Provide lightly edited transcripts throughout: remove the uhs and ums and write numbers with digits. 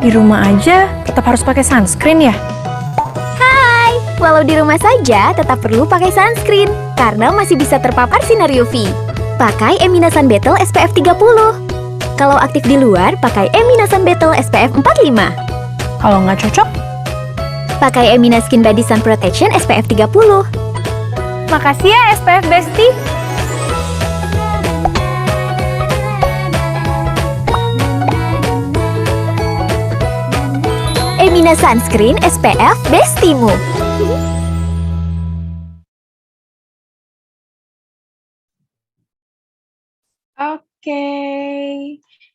Di rumah aja tetap harus pakai sunscreen ya? Hai, walau di rumah saja tetap perlu pakai sunscreen karena masih bisa terpapar sinar UV. Pakai Emina Sun Battle SPF 30. Kalau aktif di luar, pakai Emina Sun Battle SPF 45. Kalau nggak cocok, Pakai Emina Skin Body Sun Protection SPF 30. makasih ya SPF Bestie. Emina Sunscreen SPF Bestimu. Oke,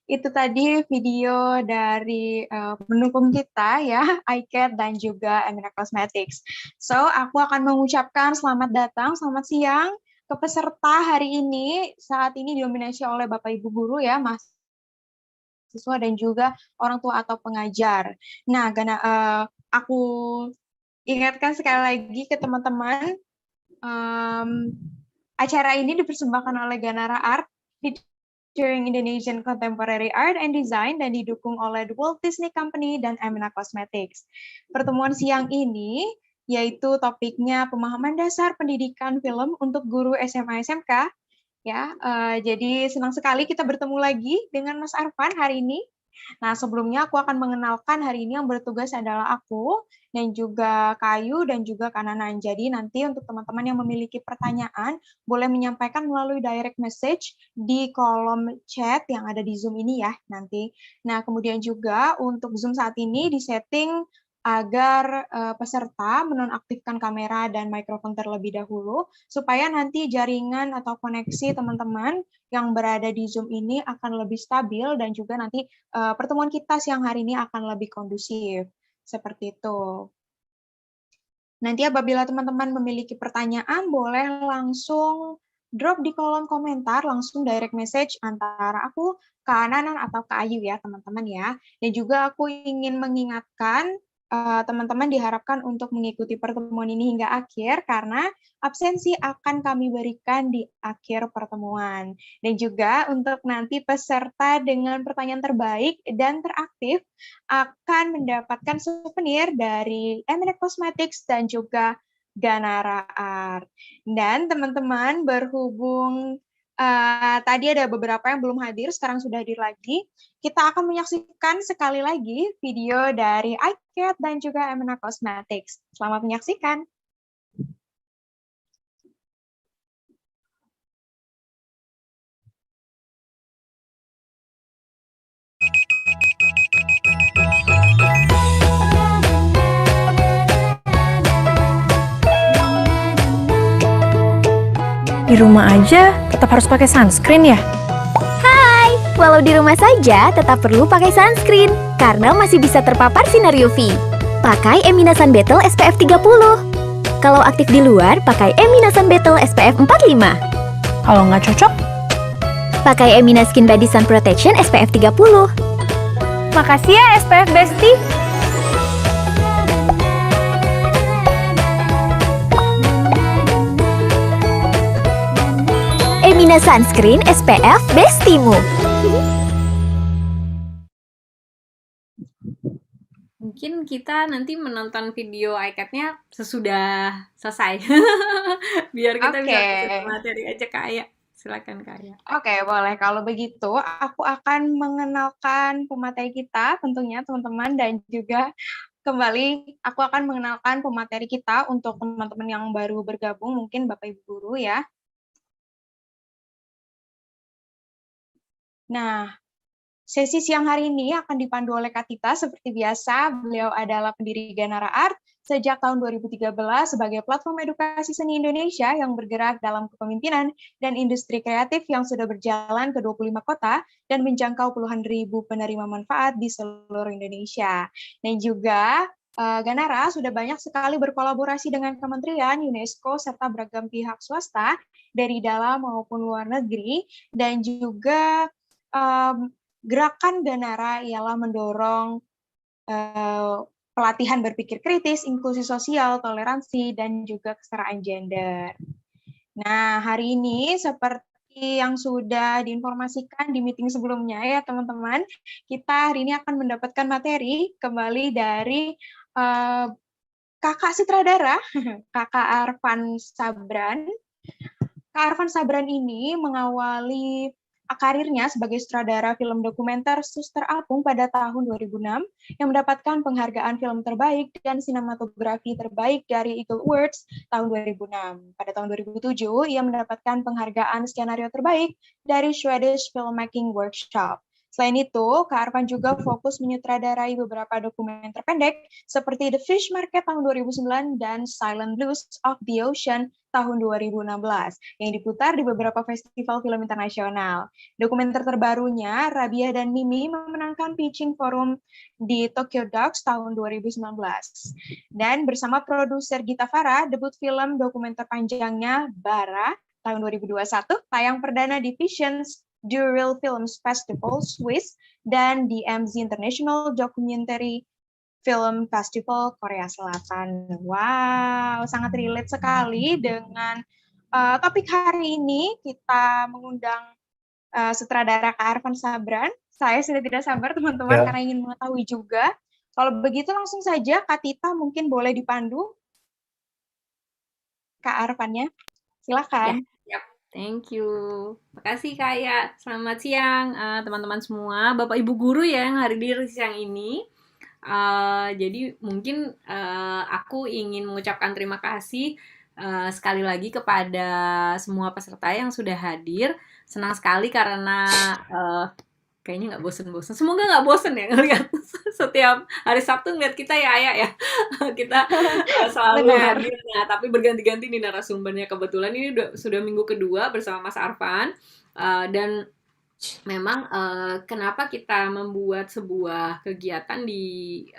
itu tadi video dari pendukung kita ya, iCat dan juga Emina Cosmetics. So, aku akan mengucapkan selamat datang, selamat siang ke peserta hari ini. Saat ini didominasi oleh Bapak Ibu Guru ya, mahasiswa dan juga orang tua atau pengajar. Nah, aku ingatkan sekali lagi ke teman-teman, acara ini dipersembahkan oleh Ganara Art featuring Indonesian Contemporary Art and Design dan didukung oleh The Walt Disney Company dan Emina Cosmetics. Pertemuan siang ini yaitu topiknya pemahaman dasar pendidikan film untuk guru SMA SMK. Ya, jadi senang sekali kita bertemu lagi dengan Mas Arfan hari ini. Nah, sebelumnya aku akan mengenalkan hari ini yang bertugas adalah aku dan juga Kayu dan juga Kananan. Jadi nanti untuk teman-teman yang memiliki pertanyaan boleh menyampaikan melalui direct message di kolom chat yang ada di Zoom ini ya nanti. Nah, kemudian juga untuk Zoom saat ini disetting agar peserta menonaktifkan kamera dan mikrofon terlebih dahulu supaya nanti jaringan atau koneksi teman-teman yang berada di Zoom ini akan lebih stabil dan juga nanti pertemuan kita siang hari ini akan lebih kondusif. Seperti itu. Nanti apabila teman-teman memiliki pertanyaan, boleh langsung drop di kolom komentar, langsung direct message antara aku, Kak Nanan, atau Kak Ayu ya, teman-teman ya. Dan juga aku ingin mengingatkan teman-teman diharapkan untuk mengikuti pertemuan ini hingga akhir, karena absensi akan kami berikan di akhir pertemuan. Dan juga untuk nanti peserta dengan pertanyaan terbaik dan teraktif akan mendapatkan souvenir dari Emina Cosmetics dan juga Ganara Art. Dan teman-teman berhubung tadi ada beberapa yang belum hadir, sekarang sudah hadir lagi. Kita akan menyaksikan sekali lagi video dari iCat dan juga Emina Cosmetics. Selamat menyaksikan. Di rumah aja tetap harus pakai sunscreen ya? Hai, walau di rumah saja tetap perlu pakai sunscreen karena masih bisa terpapar sinar UV. Pakai Emina Sun Battle SPF 30. Kalau aktif di luar, pakai Emina Sun Battle SPF 45. Kalau nggak cocok, Pakai Emina Skin Body Sun Protection SPF 30. makasih ya SPF Bestie. Emina Sunscreen SPF Bestimu. Mungkin kita nanti menonton video iCat-nya sesudah selesai. Biar kita bisa Oke. materi aja Kak Aya. Silakan Kak Aya. Oke, boleh. Kalau begitu, aku akan mengenalkan pemateri kita tentunya teman-teman dan juga kembali aku akan mengenalkan pemateri kita untuk teman-teman yang baru bergabung, mungkin Bapak Ibu Guru ya. Nah, sesi siang hari ini akan dipandu oleh Kak Tita. Seperti biasa, beliau adalah pendiri Ganara Art sejak tahun 2013 sebagai platform edukasi seni Indonesia yang bergerak dalam kepemimpinan dan industri kreatif yang sudah berjalan ke 25 kota dan menjangkau puluhan ribu penerima manfaat di seluruh Indonesia. Dan juga Ganara sudah banyak sekali berkolaborasi dengan kementerian, UNESCO, serta beragam pihak swasta dari dalam maupun luar negeri, dan juga gerakan Ganara ialah mendorong pelatihan berpikir kritis, inklusi sosial, toleransi, dan juga kesetaraan gender. Nah, hari ini seperti yang sudah diinformasikan di meeting sebelumnya ya teman-teman, kita hari ini akan mendapatkan materi kembali dari kakak sutradara, kakak Arfan Sabran. Kak Arfan Sabran ini mengawali karirnya sebagai sutradara film dokumenter Suster Apung pada tahun 2006 yang mendapatkan penghargaan film terbaik dan sinematografi terbaik dari Eagle Awards tahun 2006. Pada tahun 2007, ia mendapatkan penghargaan skenario terbaik dari Swedish Filmmaking Workshop. Selain itu, Kak Arfan juga fokus menyutradarai beberapa dokumenter pendek seperti The Fish Market tahun 2009 dan Silent Blues of the Ocean tahun 2016 yang diputar di beberapa festival film internasional. Dokumenter terbarunya, Rabia dan Mimi, memenangkan pitching forum di Tokyo Docs tahun 2019. Dan bersama produser Gita Farah, debut film dokumenter panjangnya Bara tahun 2021 tayang perdana di Visions Dural Films Festival Swiss dan di MZ International Documentary Film Festival Korea Selatan. Wow, sangat relate sekali dengan topik hari ini. Kita mengundang sutradara Kak Arfan Sabran. Saya sudah tidak sabar teman-teman karena ingin mengetahui juga. Kalau begitu langsung saja Kak Tita mungkin boleh dipandu Kak Arfannya. Silakan. Thank you. Makasih Kak Ya. Selamat siang teman-teman semua, Bapak Ibu guru ya yang hadir siang ini. Jadi mungkin aku ingin mengucapkan terima kasih sekali lagi kepada semua peserta yang sudah hadir. Senang sekali karena kayaknya nggak bosen-bosen. Semoga nggak bosen ya ngeliat setiap hari Sabtu ngeliat kita ya Ayah ya. Kita selalu hadir. Nah, tapi berganti-ganti nih narasumbernya. Kebetulan ini sudah minggu kedua bersama Mas Arfan. Dan memang kenapa kita membuat sebuah kegiatan di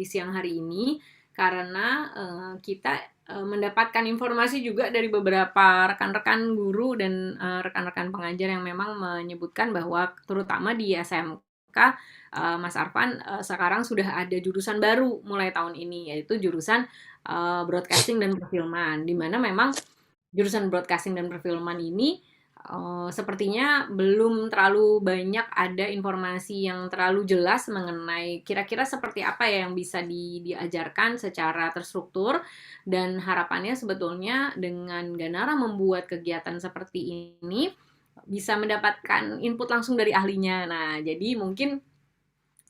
siang hari ini? Karena kita mendapatkan informasi juga dari beberapa rekan-rekan guru dan rekan-rekan pengajar yang memang menyebutkan bahwa terutama di SMK Mas Arfan sekarang sudah ada jurusan baru mulai tahun ini, yaitu jurusan broadcasting dan perfilman, di mana memang jurusan broadcasting dan perfilman ini sepertinya belum terlalu banyak ada informasi yang terlalu jelas mengenai kira-kira seperti apa ya yang bisa diajarkan secara terstruktur, dan harapannya sebetulnya dengan Ganara membuat kegiatan seperti ini bisa mendapatkan input langsung dari ahlinya. Nah, jadi mungkin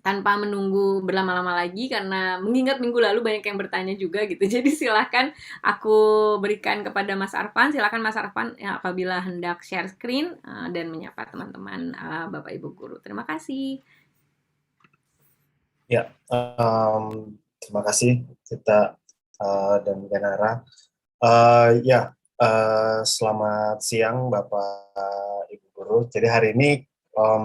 tanpa menunggu berlama-lama lagi, karena mengingat minggu lalu banyak yang bertanya juga gitu. Jadi silakan aku berikan kepada Mas Arfan. Silakan Mas Arfan ya, apabila hendak share screen dan menyapa teman-teman Bapak Ibu guru. Terima kasih. Ya, terima kasih Tita dan Ganara. Selamat siang Bapak Ibu guru. Jadi hari ini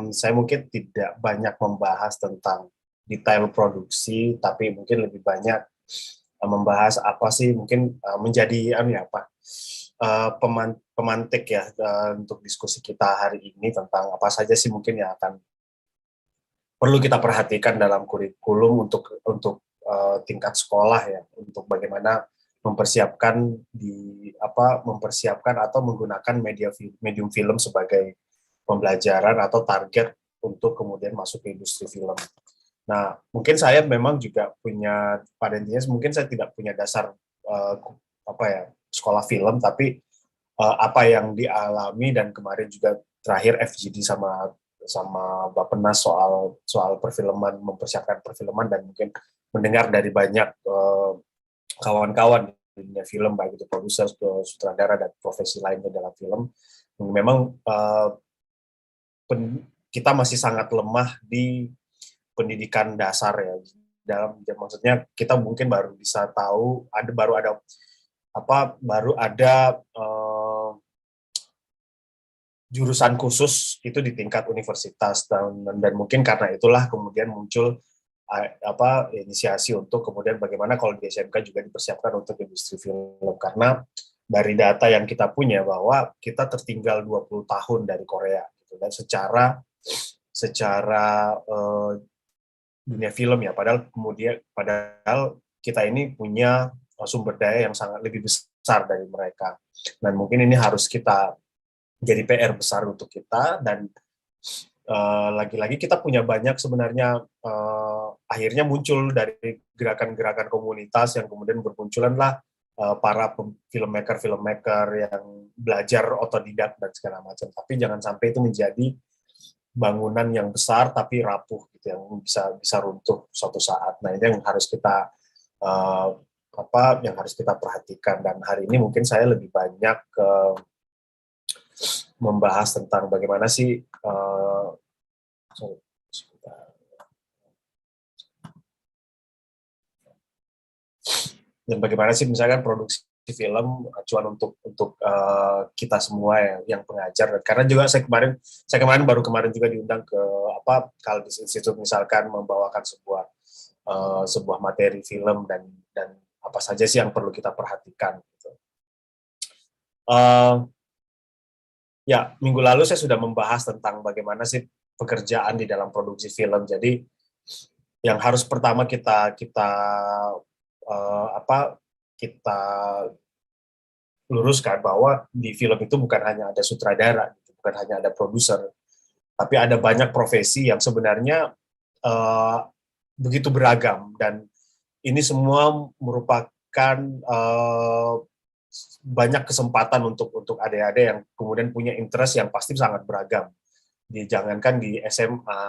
saya mungkin tidak banyak membahas tentang detail produksi, tapi mungkin lebih banyak membahas apa sih mungkin menjadi pemantik ya untuk diskusi kita hari ini tentang apa saja sih mungkin yang akan perlu kita perhatikan dalam kurikulum untuk tingkat sekolah ya, untuk bagaimana mempersiapkan atau menggunakan medium film sebagai pembelajaran atau target untuk kemudian masuk ke industri film. Nah, mungkin saya memang juga punya, pada intinya mungkin saya tidak punya dasar sekolah film, tapi apa yang dialami dan kemarin juga terakhir FGD sama Bappenas soal perfilman, mempersiapkan perfilman, dan mungkin mendengar dari banyak kawan-kawan di dunia film, baik itu produser, sutradara, dan profesi lainnya dalam film, memang kita masih sangat lemah di pendidikan dasar ya. Maksudnya kita mungkin baru bisa tahu baru ada jurusan khusus itu di tingkat universitas, dan mungkin karena itulah kemudian muncul inisiasi untuk kemudian bagaimana kalau di SMK juga dipersiapkan untuk industri film, karena dari data yang kita punya bahwa kita tertinggal 20 tahun dari Korea gitu, dan secara dunia film ya, padahal kita ini punya sumber daya yang sangat lebih besar dari mereka, dan mungkin ini harus kita jadi PR besar untuk kita. Dan lagi-lagi kita punya banyak sebenarnya, akhirnya muncul dari gerakan-gerakan komunitas yang kemudian bermunculanlah para filmmaker yang belajar otodidak dan segala macam. Tapi jangan sampai itu menjadi bangunan yang besar tapi rapuh gitu, yang bisa runtuh suatu saat. Nah, ini yang harus kita yang harus kita perhatikan. Dan hari ini mungkin saya lebih banyak membahas tentang bagaimana sih dan bagaimana sih misalkan produksi film acuan untuk kita semua yang pengajar. Dan karena juga saya kemarin baru juga diundang ke Kalbis Institute misalkan, membawakan sebuah materi film dan apa saja sih yang perlu kita perhatikan gitu. Ya, minggu lalu saya sudah membahas tentang bagaimana sih pekerjaan di dalam produksi film. Jadi yang harus pertama kita luruskan bahwa di film itu bukan hanya ada sutradara, gitu, bukan hanya ada produser, tapi ada banyak profesi yang sebenarnya begitu beragam. Dan ini semua merupakan banyak kesempatan untuk adik-adik yang kemudian punya interest yang pasti sangat beragam. Jangankan di SMA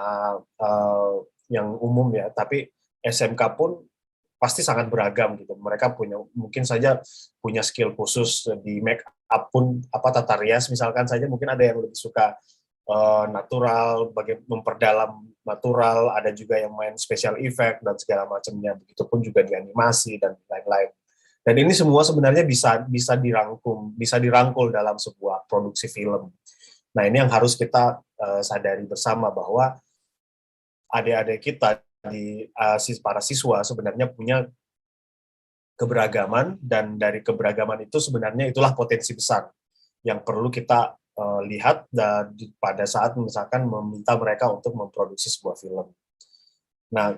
yang umum ya, tapi SMK pun pasti sangat beragam gitu. Mereka mungkin saja punya skill khusus di make up pun, tata rias misalkan saja, mungkin ada yang lebih suka natural, memperdalam natural, ada juga yang main special effect dan segala macamnya. Begitupun juga di animasi dan lain-lain. Dan ini semua sebenarnya bisa dirangkul dalam sebuah produksi film. Nah, ini yang harus kita sadari bersama, bahwa adik-adik kita para siswa sebenarnya punya keberagaman, dan dari keberagaman itu sebenarnya itulah potensi besar yang perlu kita lihat pada saat misalkan meminta mereka untuk memproduksi sebuah film. Nah,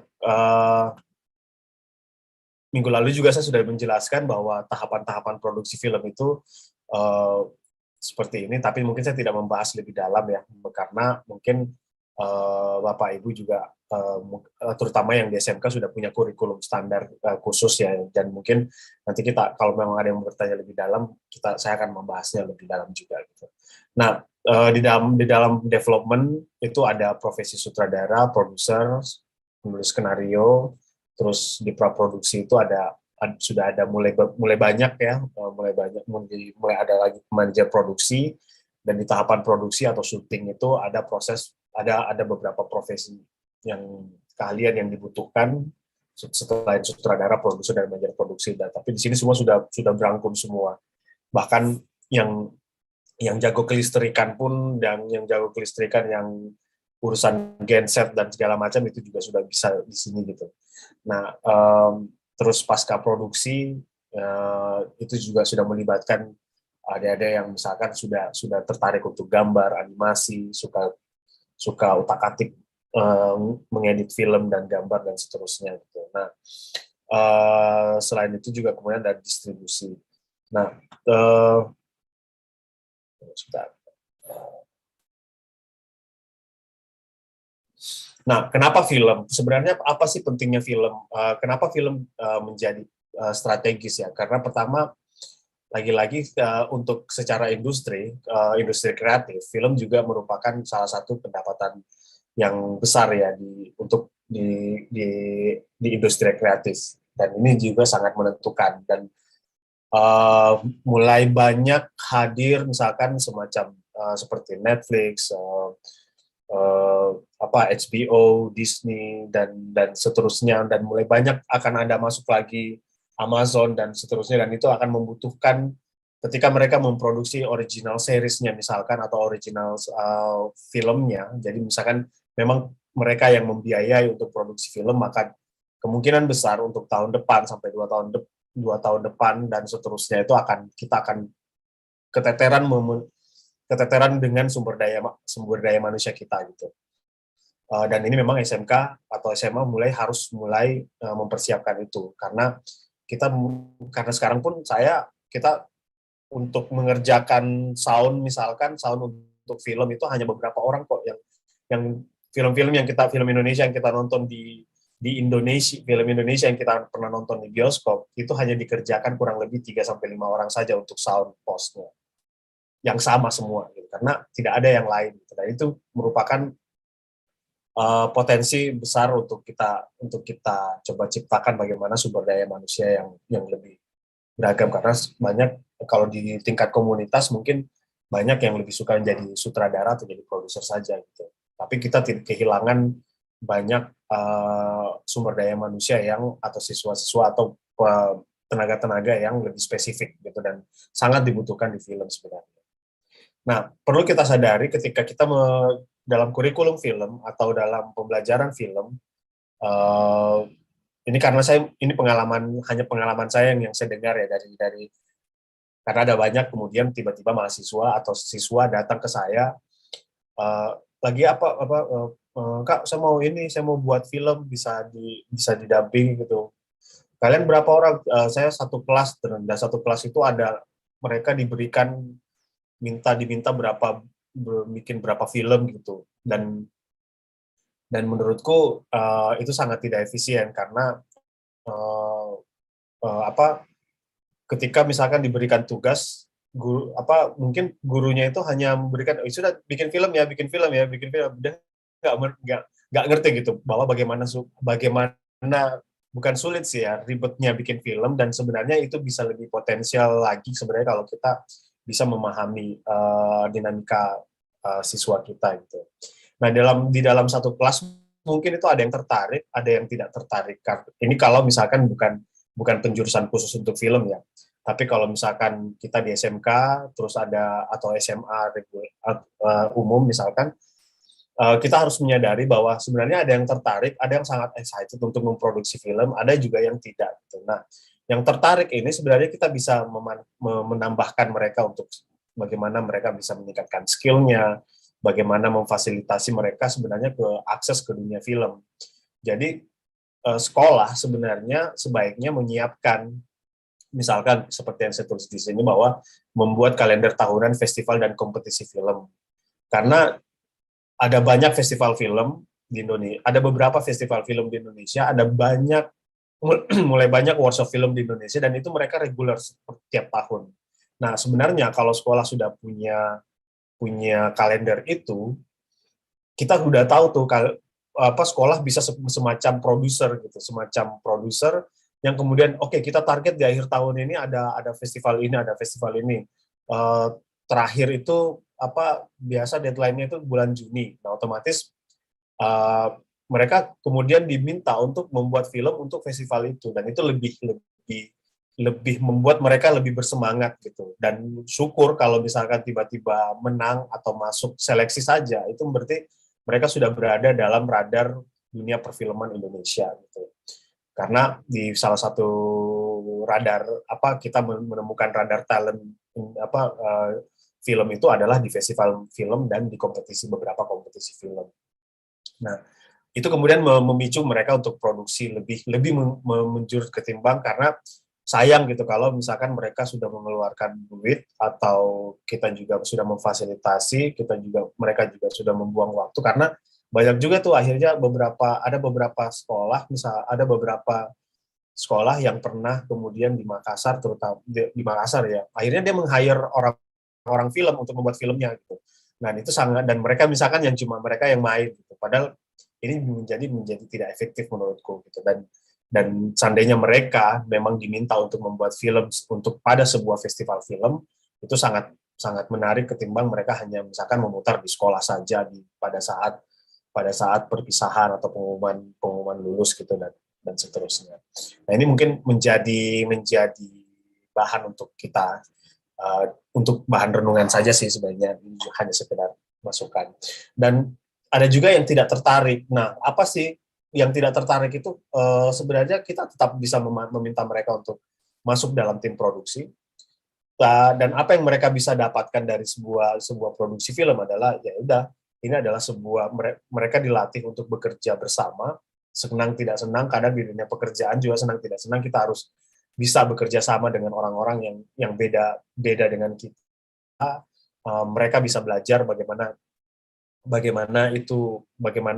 minggu lalu juga saya sudah menjelaskan bahwa tahapan-tahapan produksi film itu seperti ini, tapi mungkin saya tidak membahas lebih dalam ya, karena mungkin Bapak Ibu juga terutama yang di SMK sudah punya kurikulum standar khusus ya, dan mungkin nanti kita kalau memang ada yang bertanya lebih dalam, saya akan membahasnya lebih dalam juga gitu. Nah, di dalam development itu ada profesi sutradara, produser, penulis skenario. Terus di praproduksi itu sudah ada mulai banyak ya, mulai ada lagi manajer produksi. Dan di tahapan produksi atau syuting itu ada beberapa profesi yang keahlian yang dibutuhkan selain sutradara, produser, dan manajer produksi. Tapi di sini semua sudah berangkum semua. Bahkan yang jago kelistrikan pun, dan yang jago kelistrikan yang urusan genset dan segala macam itu juga sudah bisa di sini gitu. Nah, terus pasca produksi itu juga sudah melibatkan adik-adik yang misalkan sudah tertarik untuk gambar, animasi, suka utak-atik mengedit film dan gambar dan seterusnya gitu. Nah, selain itu juga kemudian ada distribusi. Nah, Nah, kenapa film? Sebenarnya apa sih pentingnya film? Kenapa film menjadi strategis ya? Karena pertama, lagi-lagi untuk secara industri kreatif, film juga merupakan salah satu pendapatan yang besar ya di industri kreatif. Dan ini juga sangat menentukan. Dan mulai banyak hadir misalkan semacam seperti Netflix, HBO, Disney dan seterusnya, dan mulai banyak akan ada masuk lagi Amazon dan seterusnya, dan itu akan membutuhkan ketika mereka memproduksi original series-nya misalkan, atau original filmnya. Jadi misalkan memang mereka yang membiayai untuk produksi film, maka kemungkinan besar untuk tahun depan sampai 2 tahun depan dan seterusnya itu kita akan keteteran dengan sumber daya manusia kita gitu. Dan ini memang SMK atau SMA harus mulai mempersiapkan itu, karena sekarang pun kita untuk mengerjakan sound, misalkan sound untuk film itu hanya beberapa orang kok, yang film-film film Indonesia yang kita nonton di Indonesia, film Indonesia yang kita pernah nonton di bioskop itu hanya dikerjakan kurang lebih 3-5 orang saja untuk sound postnya, yang sama semua gitu, karena tidak ada yang lain gitu. Dan itu merupakan potensi besar untuk kita coba ciptakan bagaimana sumber daya manusia yang lebih beragam, karena banyak kalau di tingkat komunitas mungkin banyak yang lebih suka menjadi sutradara atau jadi produser saja gitu. Tapi kita tidak kehilangan banyak sumber daya manusia atau siswa-siswa atau tenaga-tenaga yang lebih spesifik gitu, dan sangat dibutuhkan di film sebenarnya. Nah, perlu kita sadari ketika kita dalam kurikulum film atau dalam pembelajaran film, ini karena ini hanya pengalaman saya yang saya dengar ya dari karena ada banyak kemudian tiba-tiba mahasiswa atau siswa datang ke saya, lagi Kak, saya mau buat film, bisa didampingi gitu. Kalian berapa orang? Saya satu kelas, dan satu kelas itu ada mereka diminta bikin berapa film gitu, dan menurutku itu sangat tidak efisien, karena ketika misalkan diberikan tugas, mungkin gurunya itu hanya memberikan, sudah bikin film ya, dan nggak ngerti gitu bahwa bagaimana bukan sulit sih ya, ribetnya bikin film, dan sebenarnya itu bisa lebih potensial lagi sebenarnya kalau kita bisa memahami dinamika siswa kita gitu. Nah, di dalam satu kelas mungkin itu ada yang tertarik, ada yang tidak tertarik. Ini kalau misalkan bukan penjurusan khusus untuk film ya. Tapi kalau misalkan kita di SMK terus atau SMA umum misalkan, kita harus menyadari bahwa sebenarnya ada yang tertarik, ada yang sangat excited untuk memproduksi film, ada juga yang tidak gitu. Nah, yang tertarik ini sebenarnya kita bisa menambahkan mereka untuk bagaimana mereka bisa meningkatkan skill-nya, bagaimana memfasilitasi mereka sebenarnya akses ke dunia film. Jadi sekolah sebenarnya sebaiknya menyiapkan, misalkan seperti yang saya tulis di sini, bahwa membuat kalender tahunan festival dan kompetisi film. Karena ada banyak festival film di Indonesia, ada beberapa festival film di Indonesia, mulai banyak workshop film di Indonesia, dan itu mereka reguler setiap tahun. Nah, sebenarnya kalau sekolah sudah punya kalender itu, kita sudah tahu tuh sekolah bisa semacam produser yang kemudian kita target di akhir tahun ini ada festival ini. Terakhir itu biasa deadline-nya itu bulan Juni. Nah, otomatis mereka kemudian diminta untuk membuat film untuk festival itu, dan itu lebih membuat mereka lebih bersemangat gitu. Dan syukur kalau misalkan tiba-tiba menang atau masuk seleksi saja, itu berarti mereka sudah berada dalam radar dunia perfilman Indonesia gitu. Karena di salah satu radar kita menemukan radar talent film itu adalah di festival film dan di beberapa kompetisi film. Nah, itu kemudian memicu mereka untuk produksi lebih menjurus ketimbang, karena sayang gitu kalau misalkan mereka sudah mengeluarkan duit atau kita juga sudah memfasilitasi, mereka juga sudah membuang waktu, karena banyak juga tuh akhirnya ada beberapa sekolah yang pernah kemudian di Makassar, terutama di Makassar ya, akhirnya dia meng-hire orang film untuk membuat filmnya gitu. Nah, itu dan mereka misalkan yang cuma mereka yang main gitu. Padahal ini menjadi tidak efektif menurutku gitu. Dan seandainya mereka memang diminta untuk membuat film pada sebuah festival film, itu sangat sangat menarik ketimbang mereka hanya misalkan memutar di sekolah saja pada saat perpisahan atau pengumuman lulus gitu, dan seterusnya. Nah, ini mungkin menjadi bahan untuk kita untuk bahan renungan saja sih sebenarnya, hanya sekedar masukan. Dan ada juga yang tidak tertarik. Nah, apa sih yang tidak tertarik itu? Sebenarnya kita tetap bisa meminta mereka untuk masuk dalam tim produksi. Dan apa yang mereka bisa dapatkan dari sebuah produksi film adalah ini adalah mereka dilatih untuk bekerja bersama, senang tidak senang, kadang di dunia pekerjaan juga senang tidak senang kita harus bisa bekerja sama dengan orang-orang yang beda dengan kita. Mereka bisa belajar bagaimana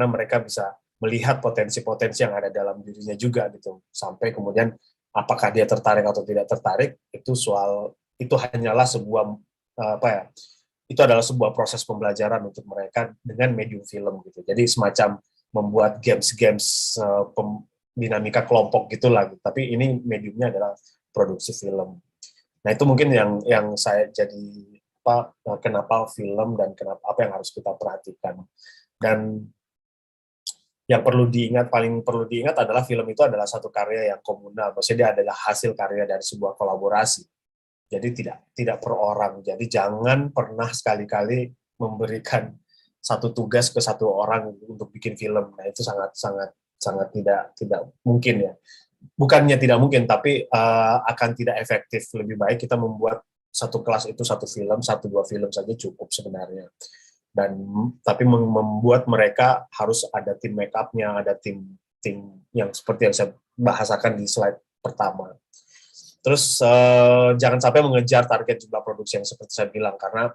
mereka bisa melihat potensi-potensi yang ada dalam dirinya juga gitu. Sampai kemudian apakah dia tertarik atau tidak tertarik, itu hanyalah sebuah itu adalah sebuah proses pembelajaran untuk mereka dengan medium film gitu. Jadi semacam membuat games dinamika kelompok gitulah gitu. Tapi ini mediumnya adalah produksi film. Nah, itu mungkin yang saya jadi kenapa film dan apa yang harus kita perhatikan. Dan yang paling perlu diingat adalah film itu adalah satu karya yang komunal. Maksudnya dia adalah hasil karya dari sebuah kolaborasi. Jadi tidak per orang. Jadi jangan pernah sekali-kali memberikan satu tugas ke satu orang untuk bikin film. Nah, itu sangat tidak mungkin ya. Bukannya tidak mungkin, tapi akan tidak efektif. Lebih baik kita membuat satu kelas itu satu film, 1-2 film saja cukup sebenarnya. Tapi membuat mereka harus ada tim make up-nya, ada tim yang seperti yang saya bahasakan di slide pertama. Terus jangan sampai mengejar target jumlah produksi yang seperti saya bilang, karena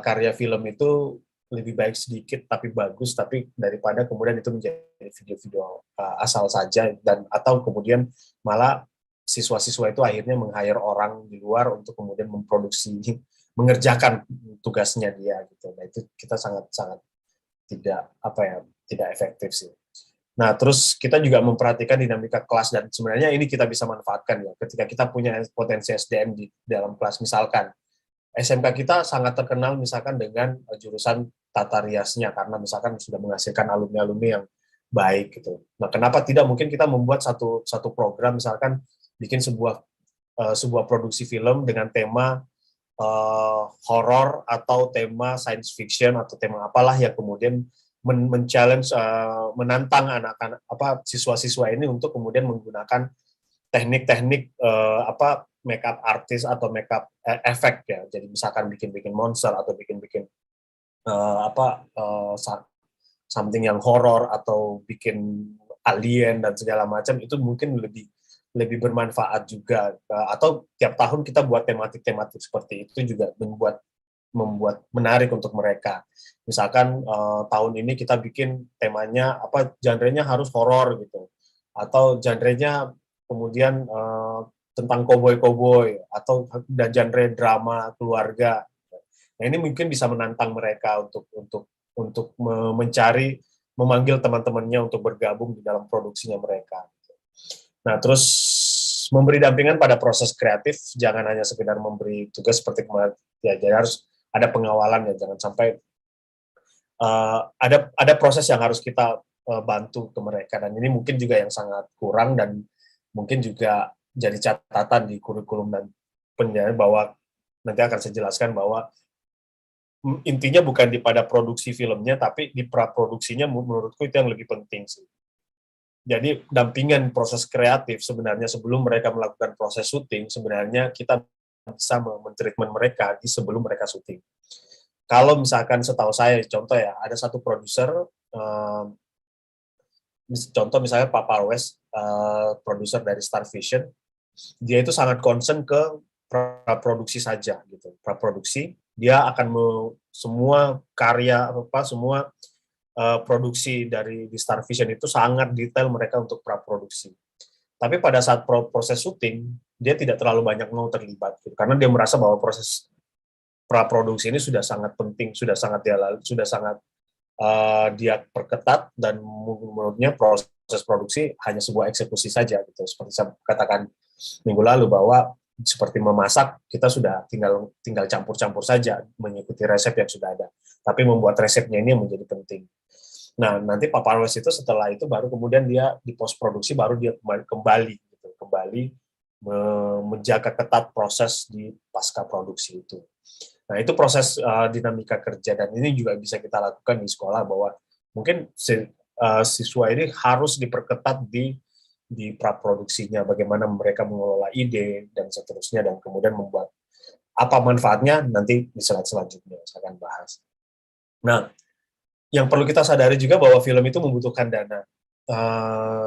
karya film itu lebih baik sedikit tapi bagus, tapi daripada kemudian itu menjadi video-video asal saja, atau kemudian malah siswa-siswa itu akhirnya meng-hire orang di luar untuk kemudian mengerjakan tugasnya dia gitu. Nah, itu kita sangat tidak efektif sih. Nah, terus kita juga memperhatikan dinamika kelas, dan sebenarnya ini kita bisa manfaatkan ya ketika kita punya potensi SDM di dalam kelas. Misalkan SMK kita sangat terkenal misalkan dengan jurusan tata riasnya, karena misalkan sudah menghasilkan alumni-alumni yang baik gitu. Nah, kenapa tidak mungkin kita membuat satu program, misalkan bikin sebuah produksi film dengan tema horor atau tema science fiction atau tema apalah yang kemudian men-challenge, menantang anak-anak siswa-siswa ini untuk kemudian menggunakan teknik-teknik make up artist atau make up efek ya. Jadi misalkan bikin monster atau bikin something yang horor atau bikin alien dan segala macam, itu mungkin lebih bermanfaat juga. Atau tiap tahun kita buat tematik-tematik seperti itu juga membuat menarik untuk mereka. Misalkan tahun ini kita bikin temanya genre-nya harus horor gitu, atau genre-nya kemudian tentang koboi-koboi, atau dan genre drama keluarga. Nah, ini mungkin bisa menantang mereka untuk memanggil teman-temannya untuk bergabung di dalam produksinya mereka. Nah, terus memberi dampingan pada proses kreatif, jangan hanya sekedar memberi tugas seperti kemarin ya, jadi harus ada pengawalan ya, jangan sampai ada proses yang harus kita bantu ke mereka, dan ini mungkin juga yang sangat kurang, dan mungkin juga jadi catatan di kurikulum dan penjelasan, bahwa nanti akan saya jelaskan bahwa intinya bukan pada produksi filmnya, tapi di praproduksinya menurutku itu yang lebih penting sih. Jadi dampingan proses kreatif sebenarnya sebelum mereka melakukan proses syuting, sebenarnya kita bisa men-treatment mereka di sebelum mereka syuting. Kalau misalkan setahu saya, contoh ya, ada satu produser, contoh misalnya Pak Parwes, produser dari Star Vision, dia itu sangat concern ke praproduksi saja gitu. Praproduksi, dia akan semua karya semua produksi di Star Vision itu sangat detail mereka untuk praproduksi. Tapi pada saat proses syuting, dia tidak terlalu banyak mau terlibat gitu, karena dia merasa bahwa proses praproduksi ini sudah sangat penting, sudah sangat dia perketat, dan menurutnya proses produksi hanya sebuah eksekusi saja gitu. Seperti saya katakan minggu lalu, bahwa seperti memasak, kita sudah tinggal campur-campur saja mengikuti resep yang sudah ada. Tapi membuat resepnya ini yang menjadi penting. Nah, nanti Pak Parwes itu setelah itu baru kemudian dia di post produksi, baru dia kembali menjaga ketat proses di pasca produksi itu. Nah, itu proses dinamika kerja, dan ini juga bisa kita lakukan di sekolah, bahwa mungkin siswa ini harus diperketat di praproduksinya, bagaimana mereka mengelola ide dan seterusnya, dan kemudian membuat apa manfaatnya nanti di slide selanjutnya saya akan bahas. Nah, yang perlu kita sadari juga bahwa film itu membutuhkan dana,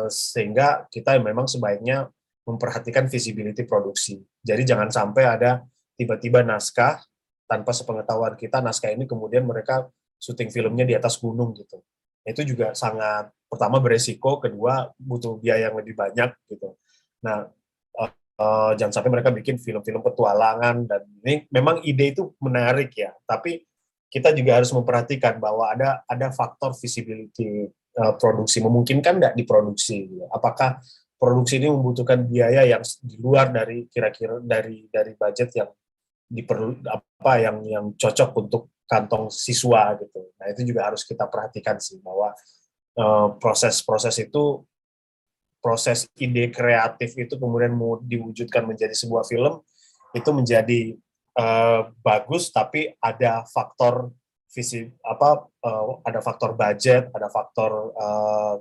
sehingga kita memang sebaiknya memperhatikan visibility produksi. Jadi jangan sampai ada tiba-tiba naskah tanpa sepengetahuan kita, naskah ini kemudian mereka syuting filmnya di atas gunung gitu. Itu juga sangat, pertama beresiko, kedua butuh biaya yang lebih banyak gitu. Nah, jangan sampai mereka bikin film-film petualangan, dan ini memang ide itu menarik ya, tapi kita juga harus memperhatikan bahwa ada faktor visibility produksi, memungkinkan nggak diproduksi, gitu. Apakah produksi ini membutuhkan biaya yang di luar dari kira-kira dari budget yang diperlu, apa yang cocok untuk kantong siswa gitu. Nah itu juga harus kita perhatikan sih, bahwa proses itu, proses ide kreatif itu kemudian mau diwujudkan menjadi sebuah film, itu menjadi bagus, tapi ada faktor ada faktor budget, ada faktor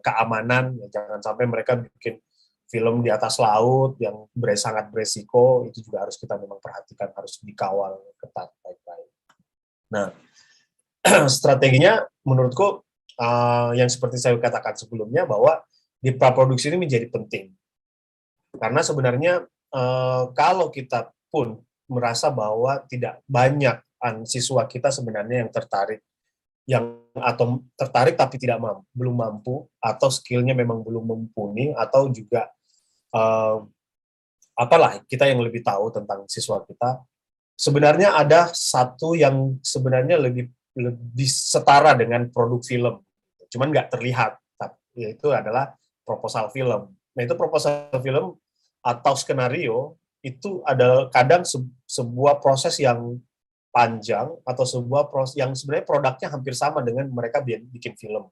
keamanan. Ya, jangan sampai mereka bikin film di atas laut yang sangat beresiko, itu juga harus kita memang perhatikan, harus dikawal ketat baik-baik. Nah, strateginya menurutku yang seperti saya katakan sebelumnya, bahwa di praproduksi ini menjadi penting. Karena sebenarnya kalau kita pun merasa bahwa tidak banyak siswa kita sebenarnya yang tertarik, atau tertarik tapi belum mampu, atau skillnya memang belum mumpuni, atau juga apalah, kita yang lebih tahu tentang siswa kita, sebenarnya ada satu yang sebenarnya lebih setara dengan produk film, cuman nggak terlihat, yaitu adalah proposal film. Nah itu proposal film atau skenario itu adalah kadang sebuah proses yang panjang, atau sebuah proses yang sebenarnya produknya hampir sama dengan mereka bikin film.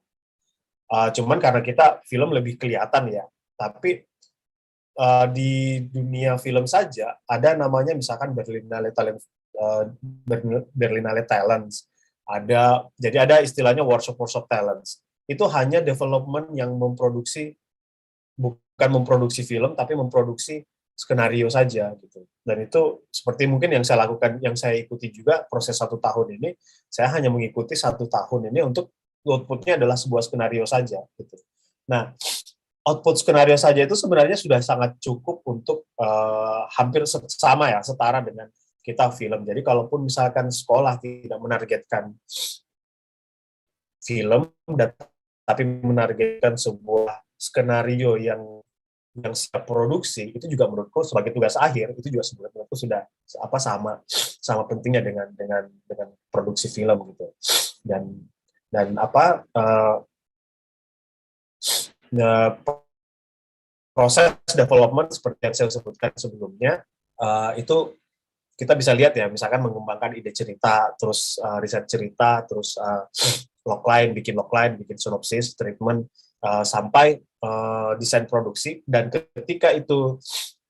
Cuman karena kita film lebih kelihatan ya, tapi di dunia film saja ada namanya misalkan Berlinale Talents. Jadi ada istilahnya workshop talents. Itu hanya development yang bukan memproduksi film, tapi memproduksi skenario saja gitu. Dan itu seperti mungkin yang saya lakukan, yang saya ikuti juga proses 1 tahun ini, saya hanya mengikuti 1 tahun ini untuk outputnya adalah sebuah skenario saja gitu. Nah, output skenario saja itu sebenarnya sudah sangat cukup untuk hampir sama ya, setara dengan kita film. Jadi kalaupun misalkan sekolah tidak menargetkan film, tapi menargetkan sebuah skenario yang siap produksi, itu juga menurutku sebagai tugas akhir, itu juga menurutku sudah sama pentingnya dengan produksi film gitu. Dan proses development seperti yang saya sebutkan sebelumnya, itu kita bisa lihat ya, misalkan mengembangkan ide cerita, terus riset cerita, terus bikin logline, bikin sinopsis, treatment, sampai desain produksi. Dan ketika itu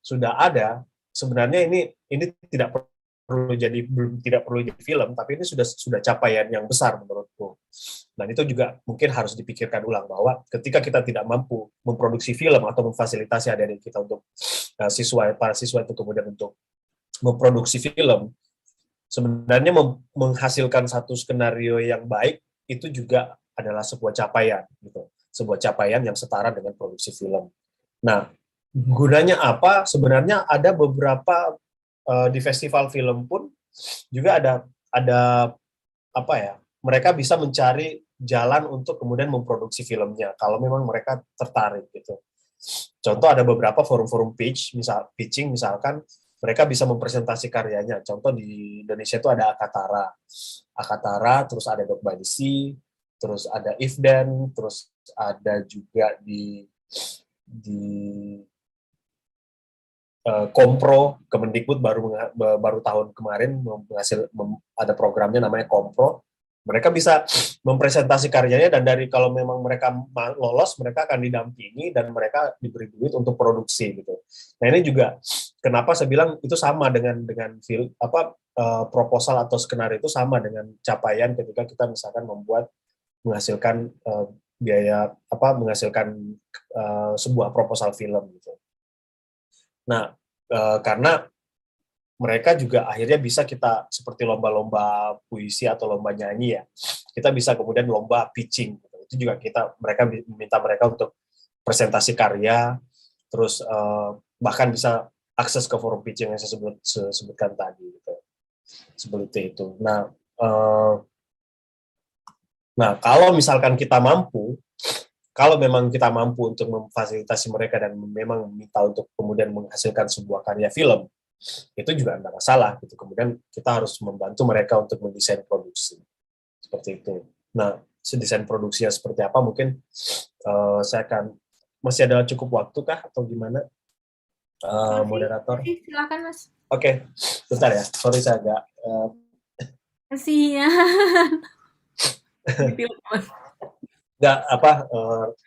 sudah ada, sebenarnya ini tidak perlu jadi film, tapi ini sudah capaian yang besar menurutku. Dan itu juga mungkin harus dipikirkan ulang, bahwa ketika kita tidak mampu memproduksi film atau memfasilitasi adik-adik kita untuk para siswa itu kemudian untuk memproduksi film, sebenarnya menghasilkan satu skenario yang baik itu juga adalah sebuah capaian gitu. Sebuah capaian yang setara dengan produksi film. Nah, gunanya apa? Sebenarnya ada beberapa di festival film pun juga ada apa ya? Mereka bisa mencari jalan untuk kemudian memproduksi filmnya kalau memang mereka tertarik gitu. Contoh ada beberapa forum-forum pitching misalkan, mereka bisa mempresentasi karyanya. Contoh di Indonesia itu ada Akatara, terus ada Doc by the Sea, terus ada Ifden, terus ada juga di Kompro, Kemendikbud baru tahun kemarin ada programnya namanya Kompro. Mereka bisa mempresentasi karyanya, dan kalau memang mereka lolos, mereka akan didampingi dan mereka diberi duit untuk produksi gitu. Nah ini juga kenapa saya bilang itu sama dengan proposal atau skenario itu sama dengan capaian ketika kita misalkan menghasilkan sebuah proposal film gitu. Nah, karena mereka juga akhirnya bisa kita seperti lomba-lomba puisi atau lomba nyanyi ya. Kita bisa kemudian lomba pitching gitu. Itu juga mereka minta mereka untuk presentasi karya, terus bahkan bisa akses ke forum pitching yang saya sebutkan tadi gitu. Seperti itu. Nah, kalau misalkan kalau memang kita mampu untuk memfasilitasi mereka dan memang meminta untuk kemudian menghasilkan sebuah karya film, itu juga tidak masalah gitu. Kemudian kita harus membantu mereka untuk mendesain produksi seperti itu. Nah, desain produksinya seperti apa mungkin saya akan masih ada cukup waktu kah atau gimana, moderator? Silakan Mas. Oke, bentar ya. Sorry saya agak Kasihan. nggak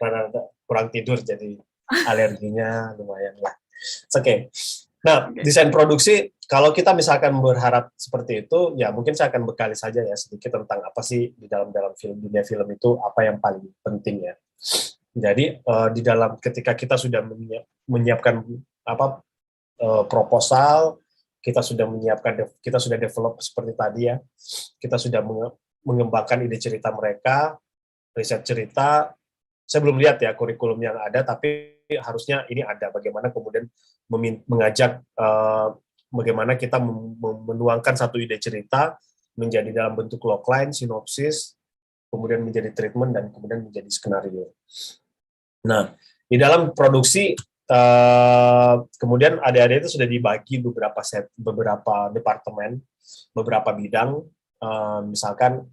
karena kurang tidur jadi alerginya lumayan lah. Oke. Nah, desain produksi kalau kita misalkan berharap seperti itu, ya mungkin saya akan bekali saja ya sedikit tentang apa sih di dalam dunia film itu apa yang paling penting ya. Jadi di dalam ketika kita sudah menyiapkan proposal, kita sudah develop seperti tadi ya, kita sudah mengembangkan ide cerita mereka, riset cerita. Saya belum lihat ya kurikulum yang ada, tapi harusnya ini ada. Bagaimana kemudian mengajak, bagaimana kita menuangkan satu ide cerita menjadi dalam bentuk logline, sinopsis, kemudian menjadi treatment, dan kemudian menjadi skenario. Nah, di dalam produksi, kemudian adik-adik itu sudah dibagi beberapa departemen, beberapa bidang, misalkan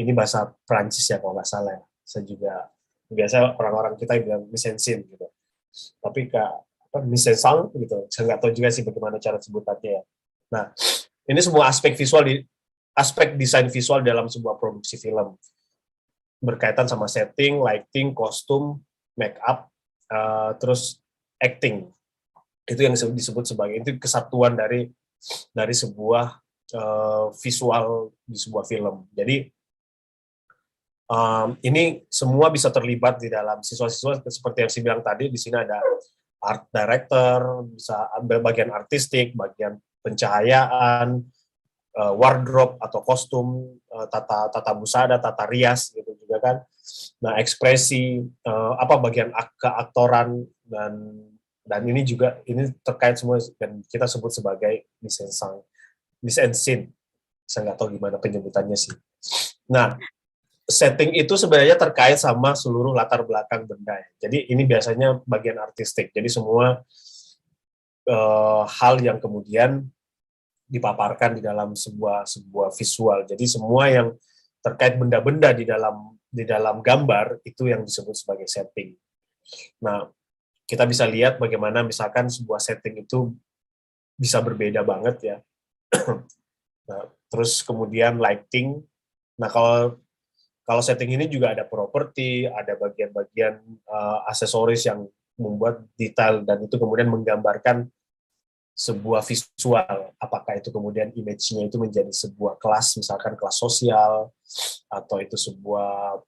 ini bahasa Prancis ya kalau nggak salah ya. Saya juga biasa orang-orang kita bilang mise en scène gitu. Tapi mise en scène gitu. Saya nggak tahu juga sih bagaimana cara sebutannya ya. Nah, ini semua aspek desain visual dalam sebuah produksi film berkaitan sama setting, lighting, kostum, make up, terus acting. Itu yang disebut sebagai itu kesatuan dari sebuah visual di sebuah film. Jadi ini semua bisa terlibat di dalam siswa-siswa seperti yang saya bilang tadi. Di sini ada art director, bisa ambil bagian artistik, bagian pencahayaan, wardrobe atau kostum, tata busana, tata rias gitu juga kan. Nah, ekspresi, bagian keaktoran, dan ini juga ini terkait semua dan kita sebut sebagai mise en scène. Saya nggak tahu gimana penyebutannya sih. Nah, setting itu sebenarnya terkait sama seluruh latar belakang benda. Jadi ini biasanya bagian artistik. Jadi semua hal yang kemudian dipaparkan di dalam sebuah visual. Jadi semua yang terkait benda-benda di dalam gambar itu yang disebut sebagai setting. Nah, kita bisa lihat bagaimana misalkan sebuah setting itu bisa berbeda banget ya. Nah, terus kemudian lighting. Nah, kalau setting ini juga ada properti, ada bagian-bagian aksesoris yang membuat detail dan itu kemudian menggambarkan sebuah visual. Apakah itu kemudian image-nya itu menjadi sebuah kelas, misalkan kelas sosial, atau itu sebuah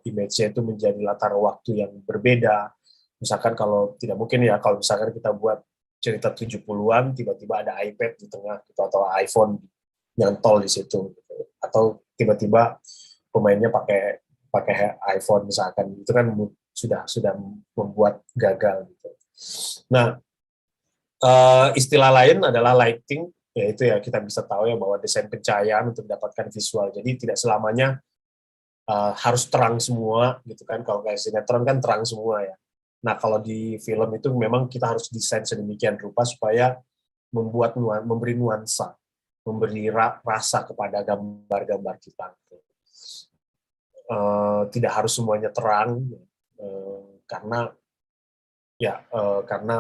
image-nya itu menjadi latar waktu yang berbeda. Misalkan kalau tidak mungkin ya, kalau misalkan kita buat cerita 70-an, tiba-tiba ada iPad di tengah, gitu, atau iPhone nyantol di situ, gitu. Atau tiba-tiba pemainnya pakai iPhone misalkan, itu kan sudah membuat gagal gitu. Nah, istilah lain adalah lighting, yaitu ya kita bisa tahu ya bahwa desain pencahayaan untuk mendapatkan visual. Jadi tidak selamanya harus terang semua gitu kan. Kalau kayak sinetron kan terang semua ya. Nah, kalau di film itu memang kita harus desain sedemikian rupa supaya memberi nuansa, memberi rasa kepada gambar-gambar kita. Tidak harus semuanya terang, karena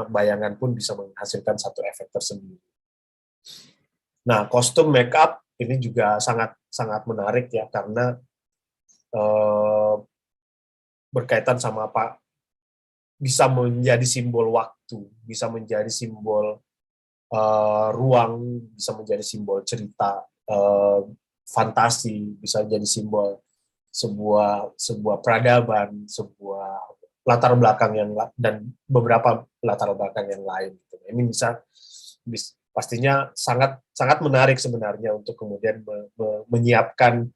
bayangan pun bisa menghasilkan satu efek tersendiri. Nah, kostum make up ini juga sangat menarik ya, karena berkaitan sama apa, bisa menjadi simbol waktu, bisa menjadi simbol ruang, bisa menjadi simbol cerita, fantasi, bisa menjadi simbol sebuah peradaban, sebuah latar belakang dan beberapa latar belakang yang lain. Ini pastinya sangat menarik sebenarnya untuk kemudian menyiapkan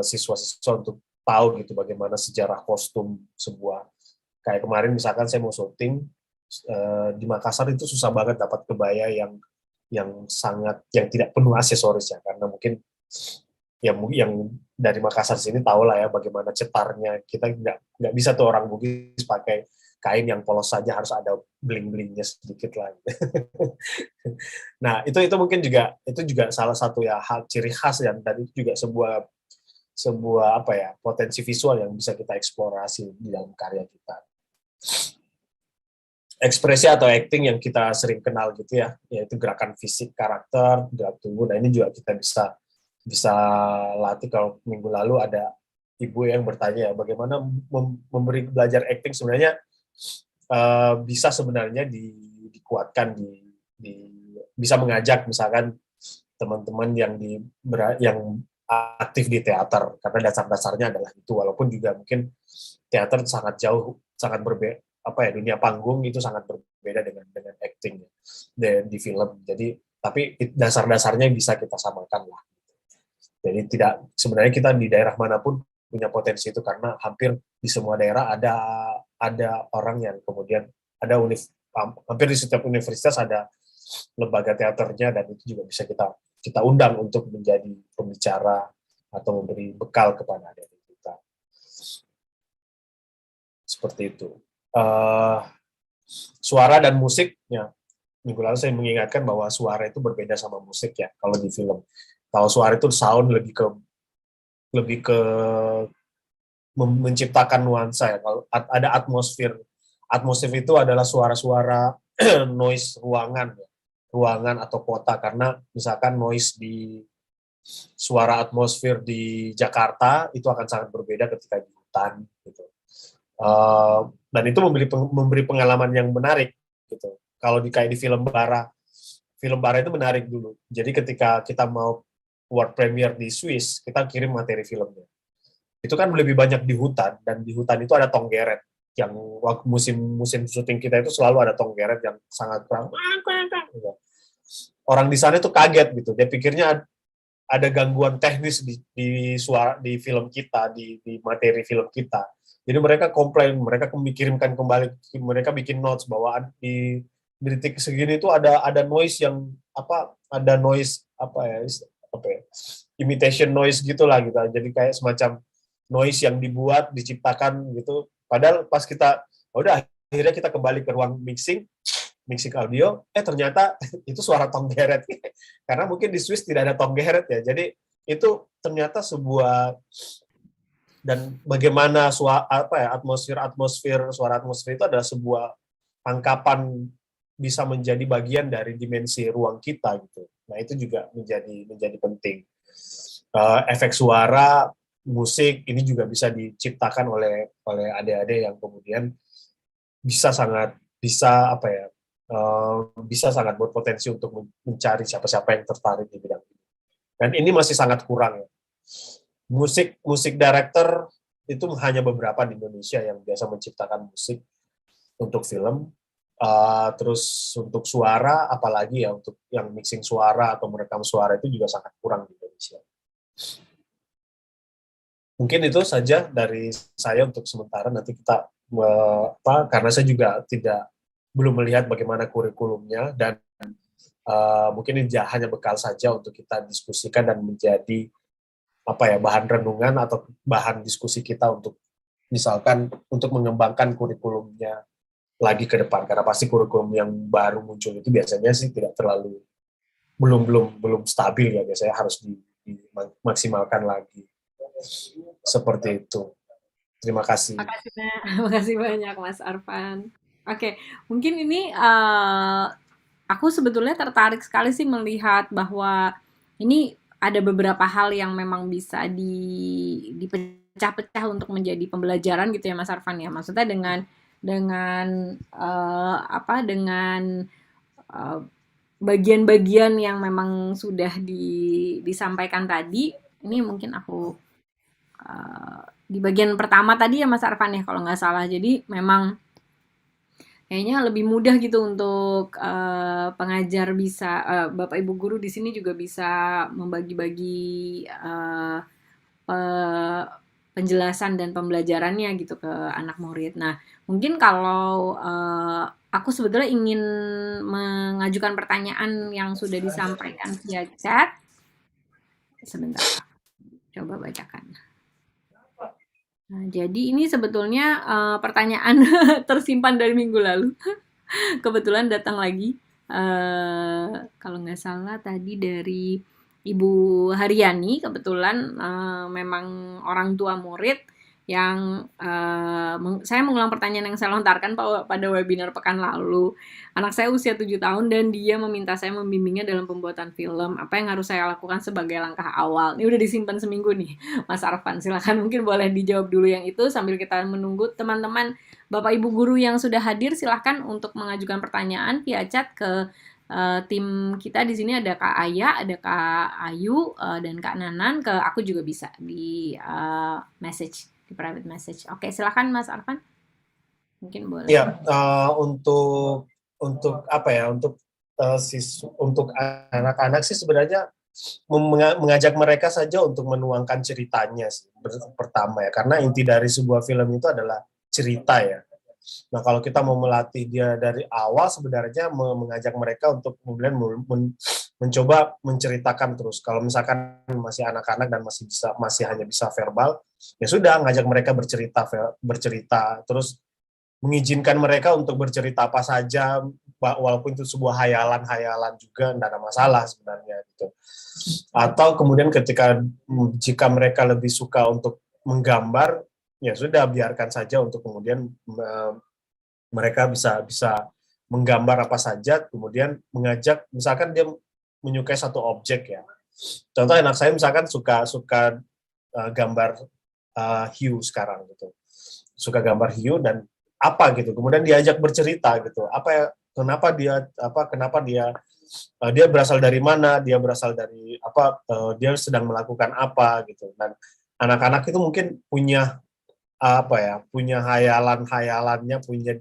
siswa-siswa untuk tahu gitu bagaimana sejarah kostum sebuah Kayak kemarin misalkan saya mau syuting di Makassar itu susah banget dapat kebaya yang tidak penuh aksesoris ya, karena mungkin yang dari Makassar sini tahu lah ya bagaimana cetarnya. Kita nggak bisa tuh orang Bugis pakai kain yang polos saja, harus ada bling-blingnya sedikit lah. Nah itu mungkin juga salah satu ya hal ciri khas, dan itu juga sebuah apa ya, potensi visual yang bisa kita eksplorasi di dalam karya kita. Ekspresi atau acting yang kita sering kenal gitu ya, yaitu gerakan fisik karakter, gerak tubuh. Nah ini juga kita bisa latih. Kalau minggu lalu ada ibu yang bertanya ya, bagaimana memberi belajar acting sebenarnya bisa sebenarnya dikuatkan, bisa mengajak misalkan teman-teman yang aktif di teater, karena dasar-dasarnya adalah itu, walaupun juga mungkin teater sangat jauh, sangat berbeda, dunia panggung itu sangat berbeda dengan acting di film. Jadi tapi dasar-dasarnya bisa kita samakan lah. Jadi sebenarnya kita di daerah manapun punya potensi itu, karena hampir di semua daerah ada orang yang kemudian hampir di setiap universitas ada lembaga teaternya, dan itu juga bisa kita undang untuk menjadi pembicara atau memberi bekal kepada adik kita. Seperti itu. Suara dan musiknya, minggu lalu saya mengingatkan bahwa suara itu berbeda sama musik ya kalau di film. Kalau suara itu sound lebih ke menciptakan nuansa ya. Kalau ada atmosfer itu adalah suara-suara noise ruangan atau kota, karena misalkan suara atmosfer di Jakarta itu akan sangat berbeda ketika di hutan gitu. Dan itu memberi pengalaman yang menarik gitu. Kalau kayak di film bara itu menarik dulu. Jadi ketika kita mau world premiere di Swiss, kita kirim materi filmnya. Itu kan lebih banyak di hutan, dan di hutan itu ada tonggeret, yang waktu musim syuting kita itu selalu ada tonggeret yang sangat kurang. Orang di sana itu kaget gitu. Dia pikirnya ada gangguan teknis di suara di film kita, di materi film kita. Jadi mereka komplain, mereka mengirimkan kembali, mereka bikin notes bahwa di detik segini itu ada noise yang ada noise imitation noise gitulah gitu. Jadi kayak semacam noise yang diciptakan gitu. Padahal pas akhirnya kita kembali ke ruang mixing audio, ternyata itu suara tonggeret. Karena mungkin di Swiss tidak ada tonggeret ya. Jadi itu ternyata dan bagaimana suara atmosfer itu adalah sebuah tangkapan, bisa menjadi bagian dari dimensi ruang kita gitu. Nah itu juga menjadi penting. Efek suara, musik ini juga bisa diciptakan oleh adik-adik yang kemudian bisa sangat berpotensi untuk mencari siapa-siapa yang tertarik di bidang ini. Dan ini masih sangat kurang ya. Musik director itu hanya beberapa di Indonesia yang biasa menciptakan musik untuk film. Terus untuk suara, apalagi ya untuk yang mixing suara atau merekam suara, itu juga sangat kurang di Indonesia. Mungkin itu saja dari saya untuk sementara. Nanti kita karena saya juga belum melihat bagaimana kurikulumnya, dan mungkin ini hanya bekal saja untuk kita diskusikan dan menjadi bahan renungan atau bahan diskusi kita untuk misalkan untuk mengembangkan kurikulumnya lagi ke depan, karena pasti kurikulum yang baru muncul itu biasanya sih tidak terlalu belum stabil ya, biasanya harus dimaksimalkan lagi. Seperti itu. Terima kasih. Makasih banyak Mas Arfan. Oke, mungkin ini aku sebetulnya tertarik sekali sih melihat bahwa ini ada beberapa hal yang memang bisa dipecah-pecah untuk menjadi pembelajaran gitu ya Mas Arfan ya. Maksudnya dengan bagian-bagian yang memang sudah disampaikan tadi. Ini mungkin aku di bagian pertama tadi ya Mas Arfan ya kalau nggak salah. Jadi memang kayaknya lebih mudah gitu untuk pengajar Bapak Ibu guru di sini juga bisa membagi-bagi penjelasan dan pembelajarannya gitu ke anak murid. Nah, mungkin kalau aku sebetulnya ingin mengajukan pertanyaan yang sudah disampaikan via chat. Sebentar, coba bacakan. Nah, jadi ini sebetulnya pertanyaan tersimpan dari minggu lalu. Kebetulan datang lagi. Kalau nggak salah tadi dari Ibu Haryani, kebetulan memang orang tua murid yang saya mengulang pertanyaan yang saya lontarkan pada webinar pekan lalu. Anak saya usia 7 tahun dan dia meminta saya membimbingnya dalam pembuatan film. Apa yang harus saya lakukan sebagai langkah awal? Ini udah disimpan seminggu nih, Mas Arfan. Silakan mungkin boleh dijawab dulu yang itu sambil kita menunggu teman-teman Bapak Ibu guru yang sudah hadir. Silahkan untuk mengajukan pertanyaan via chat ke tim kita. Di sini ada Kak Aya, ada Kak Ayu, dan Kak Nanan. Ke aku juga bisa di message, di private message. Oke, silakan Mas Arfan. Mungkin boleh. Ya, untuk apa ya, untuk untuk anak-anak sih sebenarnya mengajak mereka saja untuk menuangkan ceritanya sih, pertama ya, karena inti dari sebuah film itu adalah cerita ya. Nah, kalau kita mau melatih dia dari awal, sebenarnya mengajak mereka untuk kemudian mencoba menceritakan terus. Kalau misalkan masih anak-anak dan masih hanya bisa verbal, ya sudah ngajak mereka bercerita, terus mengizinkan mereka untuk bercerita apa saja, walaupun itu sebuah hayalan juga, tidak ada masalah sebenarnya gitu. Atau kemudian jika mereka lebih suka untuk menggambar, ya sudah biarkan saja untuk kemudian mereka bisa menggambar apa saja, kemudian mengajak, misalkan dia menyukai satu objek ya. Contoh anak saya misalkan suka gambar hiu sekarang gitu. Suka gambar hiu dan apa gitu. Kemudian diajak bercerita gitu. Kenapa dia berasal dari mana, dia berasal dari apa, dia sedang melakukan apa gitu. Dan anak-anak itu mungkin punya hayalannya, punya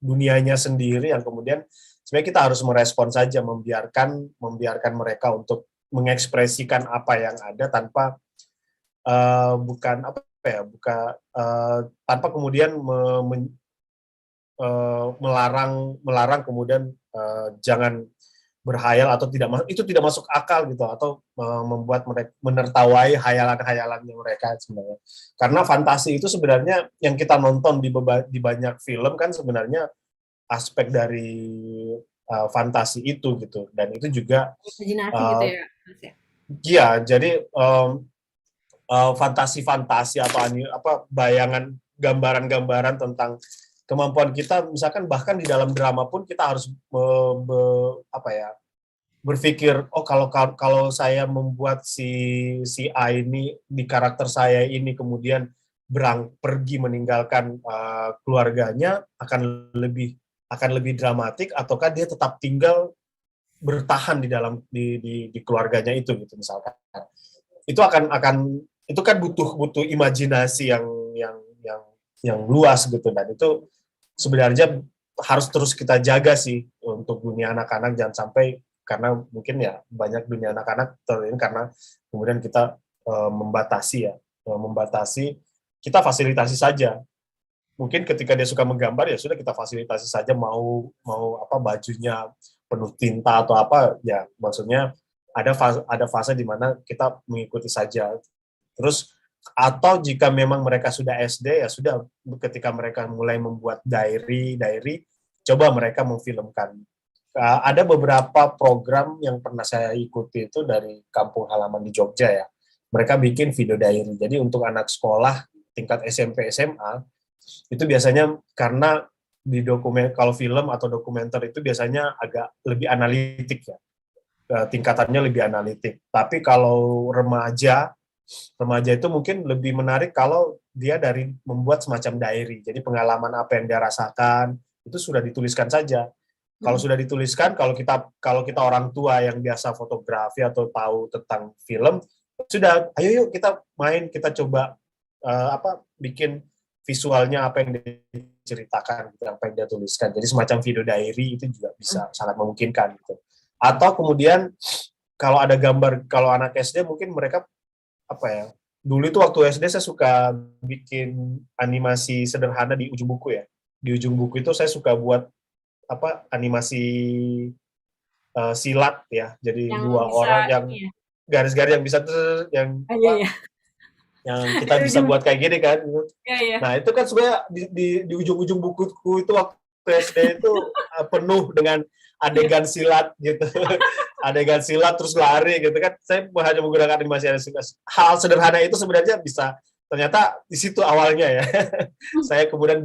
dunianya sendiri yang kemudian sebenarnya kita harus merespon saja, membiarkan mereka untuk mengekspresikan apa yang ada tanpa tanpa kemudian melarang kemudian jangan berhayal atau itu tidak masuk akal gitu, atau membuat mereka menertawai hayalan-hayalannya mereka sebenarnya. Karena fantasi itu sebenarnya yang kita nonton di banyak film kan sebenarnya aspek dari fantasi itu gitu, dan itu juga imajinasi gitu ya, Mas ya. Iya, jadi fantasi atau bayangan gambaran-gambaran tentang kemampuan kita, misalkan bahkan di dalam drama pun kita harus berpikir, oh kalau saya membuat si A ini di karakter saya ini kemudian pergi meninggalkan keluarganya, akan lebih dramatik, ataukah dia tetap tinggal bertahan di keluarganya itu gitu misalkan. Itu itu kan butuh imajinasi yang luas gitu, dan itu sebenarnya harus terus kita jaga sih untuk dunia anak-anak, jangan sampai, karena mungkin ya banyak dunia anak-anak karena kemudian kita membatasi, kita fasilitasi saja. Mungkin ketika dia suka menggambar, ya sudah kita fasilitasi saja, mau bajunya penuh tinta atau apa, ya maksudnya ada fase di mana kita mengikuti saja. Terus atau jika memang mereka sudah SD, ya sudah, ketika mereka mulai membuat diary, coba mereka memfilmkan. Ada beberapa program yang pernah saya ikuti itu dari kampung halaman di Jogja ya. Mereka bikin video diary. Jadi untuk anak sekolah tingkat SMP SMA itu biasanya, karena kalau film atau dokumenter itu biasanya agak lebih analitik ya. Tingkatannya lebih analitik. Tapi kalau remaja itu mungkin lebih menarik kalau dia dari membuat semacam diary. Jadi pengalaman apa yang dia rasakan itu sudah dituliskan saja. Kalau sudah dituliskan, kalau kita orang tua yang biasa fotografi atau tahu tentang film, sudah, ayo yuk kita main, kita coba bikin visualnya apa yang diceritakan, apa yang dia tuliskan. Jadi semacam video diary itu juga bisa sangat memungkinkan gitu. Atau kemudian kalau ada gambar, kalau anak SD mungkin mereka dulu itu waktu SD saya suka bikin animasi sederhana di ujung buku ya. Di ujung buku itu saya suka buat animasi silat ya. Jadi Yang dua bisa orang yang ini ya. garis-garis yang bisa yang Iya, iya. yang kita bisa buat kayak gini kan. Iya, iya. Nah itu kan sebenarnya di ujung-ujung bukuku itu waktu SD itu penuh dengan adegan silat gitu. Adegan silat terus lari gitu kan. Saya hanya menggunakan animasi. Hal sederhana itu sebenarnya bisa, ternyata di situ awalnya ya. Saya kemudian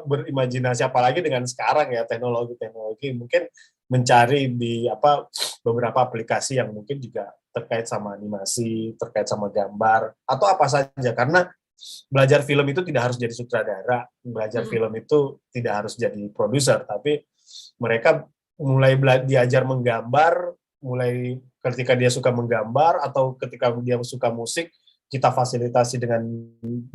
berimajinasi, apalagi dengan sekarang ya teknologi mungkin mencari di beberapa aplikasi yang mungkin juga terkait sama animasi, terkait sama gambar atau apa saja, karena belajar film itu tidak harus jadi sutradara, belajar film itu tidak harus jadi produser, tapi mereka mulai diajar menggambar, mulai ketika dia suka menggambar atau ketika dia suka musik, kita fasilitasi dengan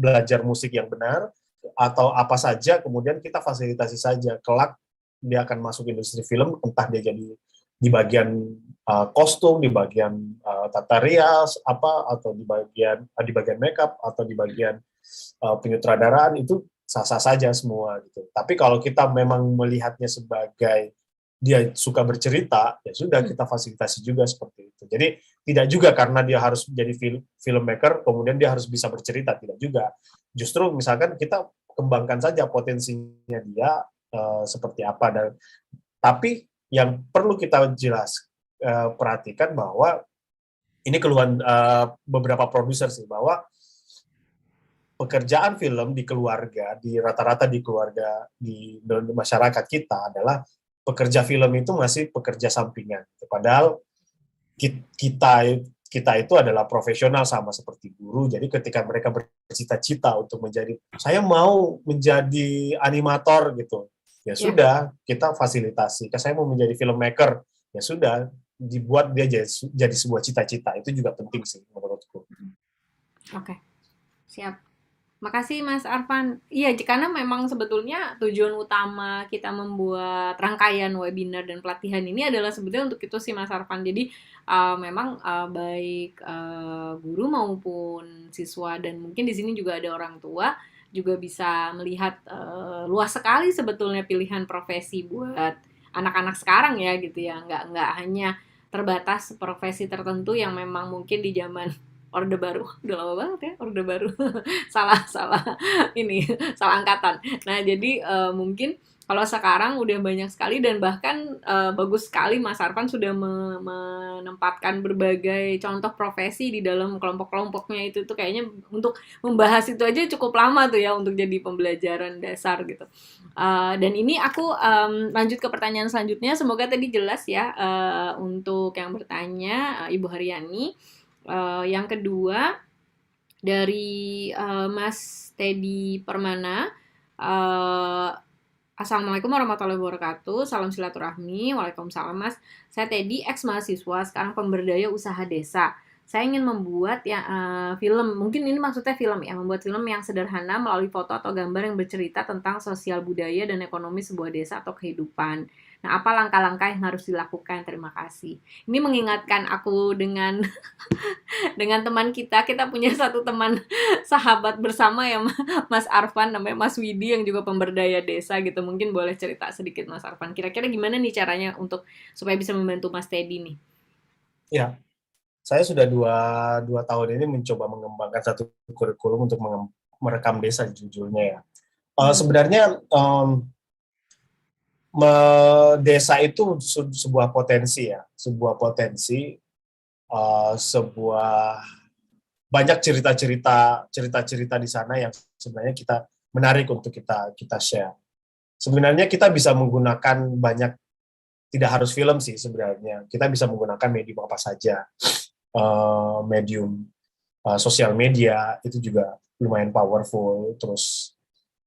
belajar musik yang benar, atau apa saja, kemudian kita fasilitasi saja. Kelak dia akan masuk industri film, entah dia jadi di bagian kostum, di bagian tata rias, atau di bagian makeup, atau di bagian penyutradaraan, itu sah-sah saja semua gitu. Tapi kalau kita memang melihatnya sebagai dia suka bercerita, ya sudah, kita fasilitasi juga seperti itu. Jadi tidak juga karena dia harus jadi filmmaker, kemudian dia harus bisa bercerita, tidak juga. Justru misalkan kita kembangkan saja potensinya dia seperti apa, dan tapi yang perlu kita perhatikan bahwa ini keluhan beberapa produser sih, bahwa pekerjaan film di keluarga, di rata-rata di keluarga, di masyarakat kita adalah pekerja film itu masih pekerja sampingan. Padahal kita itu adalah profesional, sama seperti guru. Jadi ketika mereka bercita-cita untuk saya mau menjadi animator gitu, ya sudah, kita fasilitasi. Saya mau menjadi filmmaker, ya sudah, dibuat dia jadi sebuah cita-cita. Itu juga penting sih menurutku. Oke, siap. Makasih Mas Arfan. Iya, karena memang sebetulnya tujuan utama kita membuat rangkaian webinar dan pelatihan ini adalah sebetulnya untuk itu sih Mas Arfan. Jadi memang baik guru maupun siswa, dan mungkin di sini juga ada orang tua, juga bisa melihat luas sekali sebetulnya pilihan profesi buat anak-anak sekarang ya gitu ya. Nggak hanya terbatas profesi tertentu yang memang mungkin di zaman Orde Baru, udah lama banget ya Orde Baru, salah ini, salah angkatan. Nah jadi mungkin kalau sekarang udah banyak sekali, dan bahkan bagus sekali Mas Arfan sudah menempatkan berbagai contoh profesi di dalam kelompok-kelompoknya itu tuh, kayaknya untuk membahas itu aja cukup lama tuh ya untuk jadi pembelajaran dasar gitu. Dan ini aku lanjut ke pertanyaan selanjutnya, semoga tadi jelas ya untuk yang bertanya Ibu Haryani. Yang kedua dari Mas Teddy Permana, Assalamualaikum warahmatullahi wabarakatuh, salam silaturahmi. Waalaikumsalam Mas, saya Teddy, ex mahasiswa, sekarang pemberdaya usaha desa. Saya ingin membuat film, mungkin ini maksudnya film ya, membuat film yang sederhana melalui foto atau gambar yang bercerita tentang sosial budaya dan ekonomi sebuah desa atau kehidupan. Nah, apa langkah-langkah yang harus dilakukan? Terima kasih. Ini mengingatkan aku dengan dengan teman kita punya satu teman sahabat bersama ya Mas Arfan, namanya Mas Widi, yang juga pemberdaya desa gitu. Mungkin boleh cerita sedikit Mas Arfan, kira-kira gimana nih caranya supaya bisa membantu Mas Teddy nih? Ya, saya sudah dua tahun ini mencoba mengembangkan satu kurikulum untuk merekam desa jujurnya ya. Sebenarnya desa itu sebuah potensi ya, banyak cerita-cerita di sana yang sebenarnya kita menarik untuk kita share. Sebenarnya kita bisa menggunakan tidak harus film sih sebenarnya. Kita bisa menggunakan medium apa saja, medium sosial media itu juga lumayan powerful. Terus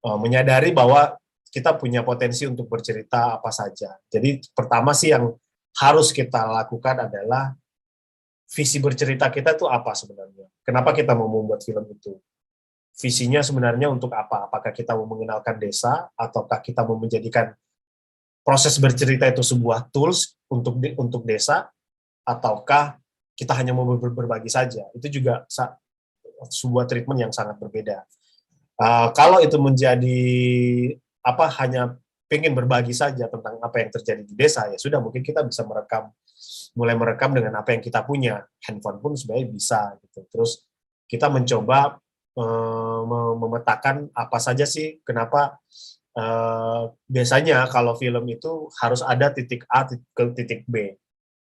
menyadari bahwa kita punya potensi untuk bercerita apa saja. Jadi pertama sih yang harus kita lakukan adalah visi bercerita kita itu apa sebenarnya. Kenapa kita mau membuat film itu? Visinya sebenarnya untuk apa? Apakah kita mau mengenalkan desa, ataukah kita mau menjadikan proses bercerita itu sebuah tools untuk desa, ataukah kita hanya mau berbagi saja? Itu juga sebuah treatment yang sangat berbeda. Kalau itu menjadi hanya pengen berbagi saja tentang apa yang terjadi di desa, ya sudah, mungkin kita bisa mulai merekam dengan apa yang kita punya. Handphone pun sebenarnya bisa gitu. Terus kita mencoba memetakan apa saja sih, kenapa biasanya kalau film itu harus ada titik A ke titik B.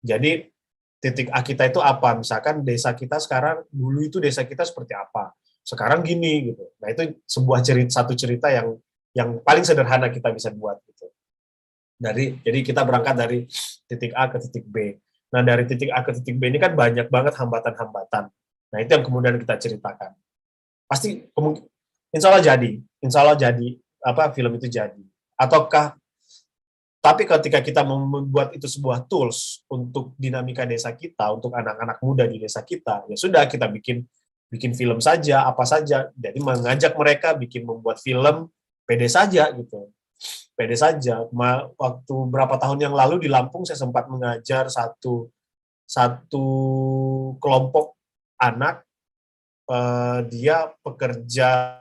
Jadi titik A kita itu apa? Misalkan desa kita sekarang, dulu itu desa kita seperti apa? Sekarang gini gitu. Nah, itu satu cerita yang paling sederhana kita bisa buat gitu. Jadi kita berangkat dari titik A ke titik B. Nah, dari titik A ke titik B ini kan banyak banget hambatan-hambatan. Nah, itu yang kemudian kita ceritakan. Pasti insya Allah jadi film itu jadi. Tapi ketika kita membuat itu sebuah tools untuk dinamika desa kita, untuk anak-anak muda di desa kita, ya sudah, kita bikin film saja, apa saja. Jadi mengajak mereka membuat film pede saja gitu. Pede saja. Waktu berapa tahun yang lalu di Lampung saya sempat mengajar satu kelompok anak, dia pekerja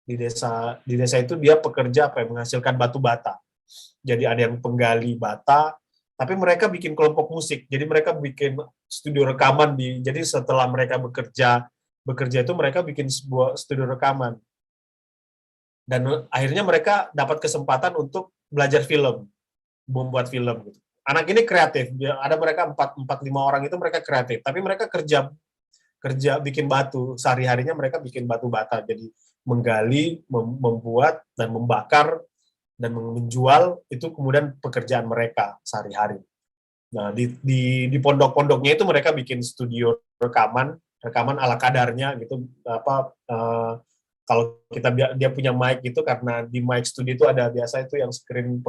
di desa itu, dia pekerja menghasilkan batu bata. Jadi ada yang penggali bata, tapi mereka bikin kelompok musik. Jadi mereka bikin studio rekaman jadi setelah mereka bekerja itu mereka bikin sebuah studio rekaman. Dan akhirnya mereka dapat kesempatan untuk belajar film, membuat film gitu. Anak ini kreatif. Ada mereka 4-5 orang itu mereka kreatif, tapi mereka kerja bikin batu. Sehari-harinya mereka bikin batu bata. Jadi menggali, membuat, dan membakar, dan menjual, itu kemudian pekerjaan mereka sehari-hari. Nah, di pondok-pondoknya itu mereka bikin studio rekaman ala kadarnya gitu. Kalau dia punya mic gitu, karena di mic studio itu ada biasa itu yang screen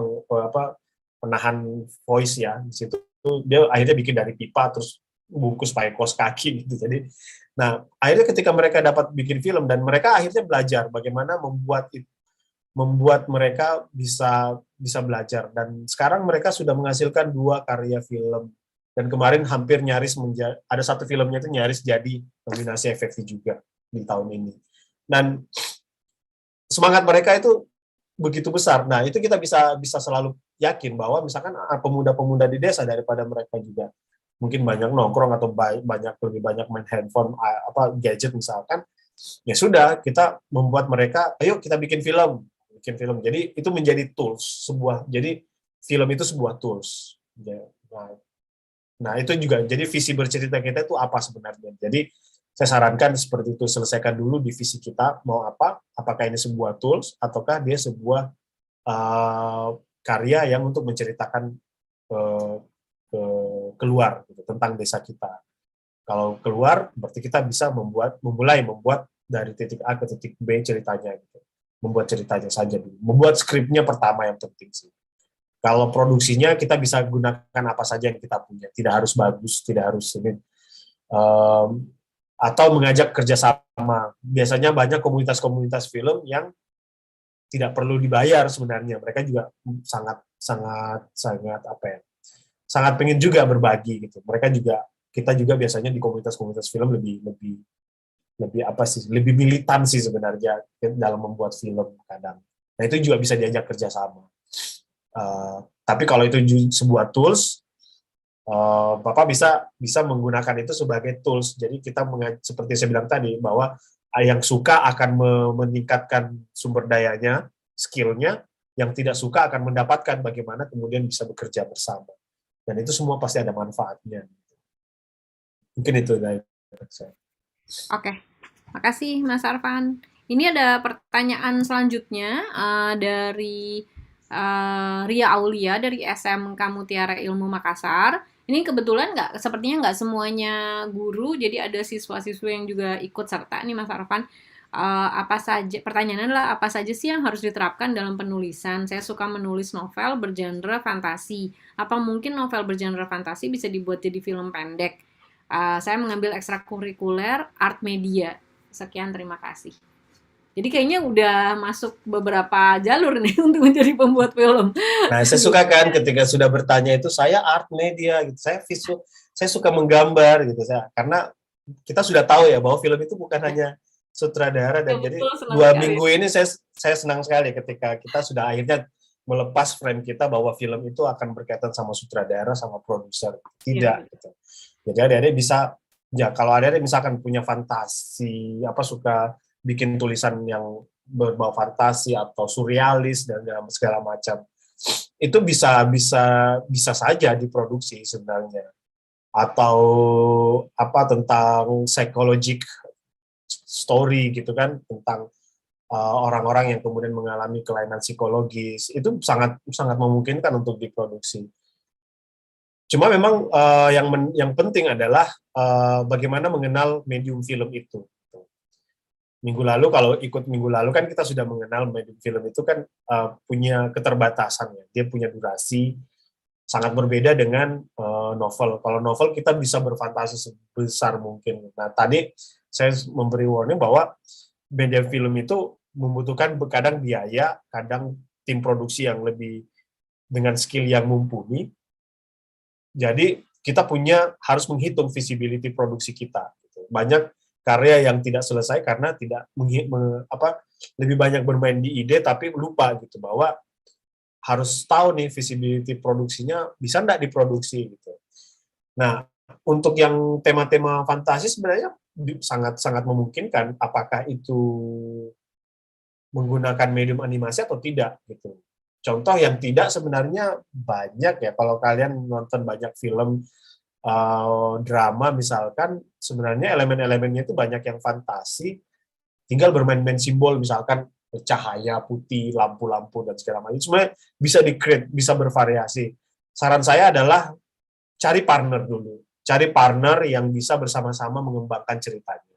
penahan voice ya. Di situ dia akhirnya bikin dari pipa, terus bungkus pakai kaos kaki gitu. Jadi, nah, akhirnya ketika mereka dapat bikin film, dan mereka akhirnya belajar bagaimana membuat mereka bisa belajar, dan sekarang mereka sudah menghasilkan 2 karya film, dan kemarin hampir nyaris ada satu filmnya itu nyaris jadi nominasi FFI juga di tahun ini. Dan semangat mereka itu begitu besar. Nah, itu kita bisa selalu yakin bahwa misalkan pemuda-pemuda di desa, daripada mereka juga mungkin banyak nongkrong atau lebih banyak main handphone, gadget misalkan, ya sudah, kita membuat mereka, ayo kita bikin film. Jadi itu menjadi tools, jadi film itu sebuah tools. Nah, itu juga jadi visi bercerita kita itu apa sebenarnya. Jadi saya sarankan seperti itu, selesaikan dulu di visi kita mau apa, apakah ini sebuah tools ataukah dia sebuah karya yang untuk menceritakan keluar gitu, tentang desa kita. Kalau keluar, berarti kita bisa memulai membuat dari titik A ke titik B ceritanya gitu. Membuat ceritanya saja dulu. Membuat skripnya pertama yang penting sih. Kalau produksinya kita bisa gunakan apa saja yang kita punya. Tidak harus bagus, tidak harus ini. Atau mengajak kerjasama. Biasanya banyak komunitas-komunitas film yang tidak perlu dibayar sebenarnya. Mereka juga sangat pengen juga berbagi gitu. Kita juga biasanya di komunitas-komunitas film lebih militan sih sebenarnya dalam membuat film kadang. Nah, itu juga bisa diajak kerjasama. Tapi kalau itu sebuah tools, Bapak bisa menggunakan itu sebagai tools. Jadi kita seperti saya bilang tadi, bahwa yang suka akan meningkatkan sumber dayanya, skillnya, yang tidak suka akan mendapatkan bagaimana kemudian bisa bekerja bersama. Dan itu semua pasti ada manfaatnya. Mungkin itu dari saya. Oke, makasih Mas Arfan. Ini ada pertanyaan selanjutnya dari Ria Aulia dari SMK Mutiara Ilmu Makassar. Ini kebetulan sepertinya nggak semuanya guru, jadi ada siswa-siswa yang juga ikut serta nih Mas Arfan. Pertanyaannya adalah apa saja sih yang harus diterapkan dalam penulisan? Saya suka menulis novel bergenre fantasi. Apa mungkin novel bergenre fantasi bisa dibuat jadi film pendek? Saya mengambil ekstrakurikuler art media. Sekian, terima kasih. Jadi kayaknya udah masuk beberapa jalur nih untuk menjadi pembuat film. Nah, saya suka kan ketika sudah bertanya itu, saya art media gitu. Saya suka menggambar gitu, karena kita sudah tahu ya bahwa film itu bukan hanya sutradara, dan jadi Betul, senang 2 sekali. minggu ini saya senang sekali ketika kita sudah akhirnya melepas frame kita bahwa film itu akan berkaitan sama sutradara, sama produser. Tidak, gitu. Jadi adik-adik bisa, ya kalau adik-adik misalkan punya fantasi, suka bikin tulisan yang berbau fantasi atau surrealis dan segala macam, itu bisa saja diproduksi sebenarnya. Atau tentang psychological story gitu kan, tentang orang-orang yang kemudian mengalami kelainan psikologis, itu sangat sangat memungkinkan untuk diproduksi. Cuma memang yang penting adalah bagaimana mengenal medium film itu. Kalau ikut minggu lalu kan kita sudah mengenal medium film itu kan punya keterbatasan ya. Dia punya durasi sangat berbeda dengan novel. Kalau novel kita bisa berfantasi sebesar mungkin. Nah, tadi saya memberi warning bahwa media film itu membutuhkan kadang biaya, kadang tim produksi yang lebih dengan skill yang mumpuni. Jadi kita harus menghitung visibility produksi kita. Banyak karya yang tidak selesai karena tidak lebih banyak bermain di ide tapi lupa gitu bahwa harus tahu nih visibility produksinya bisa nggak diproduksi gitu. Nah, untuk yang tema-tema fantasi sebenarnya sangat memungkinkan apakah itu menggunakan medium animasi atau tidak gitu. Contoh yang tidak sebenarnya banyak ya, kalau kalian nonton banyak film drama misalkan, sebenarnya elemen-elemennya itu banyak yang fantasi, tinggal bermain-main simbol misalkan cahaya putih, lampu-lampu dan segala macam. Sebenarnya bisa di-create, bisa bervariasi. Saran saya adalah cari partner dulu. Cari partner yang bisa bersama-sama mengembangkan ceritanya.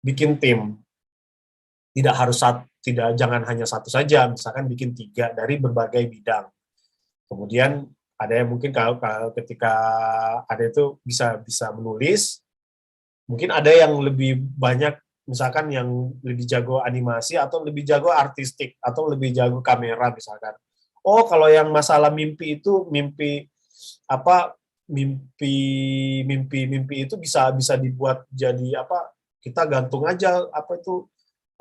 Bikin tim. Jangan hanya satu saja, misalkan bikin 3 dari berbagai bidang. Kemudian ada yang mungkin kalau ketika ada itu bisa menulis, mungkin ada yang lebih banyak, misalkan yang lebih jago animasi atau lebih jago artistik atau lebih jago kamera misalkan. Oh, kalau yang masalah mimpi itu mimpi itu bisa dibuat jadi kita gantung aja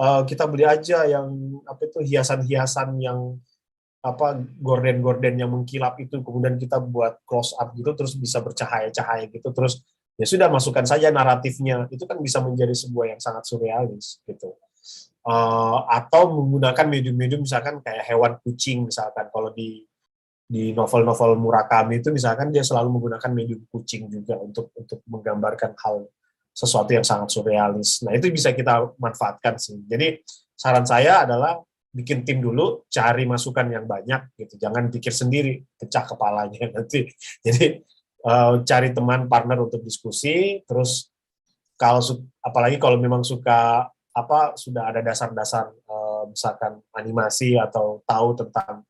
kita beli aja yang hiasan-hiasan yang gorden-gorden yang mengkilap itu, kemudian kita buat close up gitu terus bisa bercahaya-cahaya gitu, terus ya sudah masukkan saja naratifnya, itu kan bisa menjadi sebuah yang sangat surrealis gitu. Atau menggunakan medium-medium misalkan kayak hewan kucing misalkan, kalau di novel-novel Murakami itu misalkan dia selalu menggunakan medium kucing juga untuk menggambarkan sesuatu yang sangat surrealis. Nah, itu bisa kita manfaatkan sih. Jadi saran saya adalah bikin tim dulu, cari masukan yang banyak gitu. Jangan pikir sendiri, pecah kepalanya nanti. Jadi cari teman partner untuk diskusi, terus apalagi kalau memang suka sudah ada dasar-dasar misalkan animasi atau tahu tentang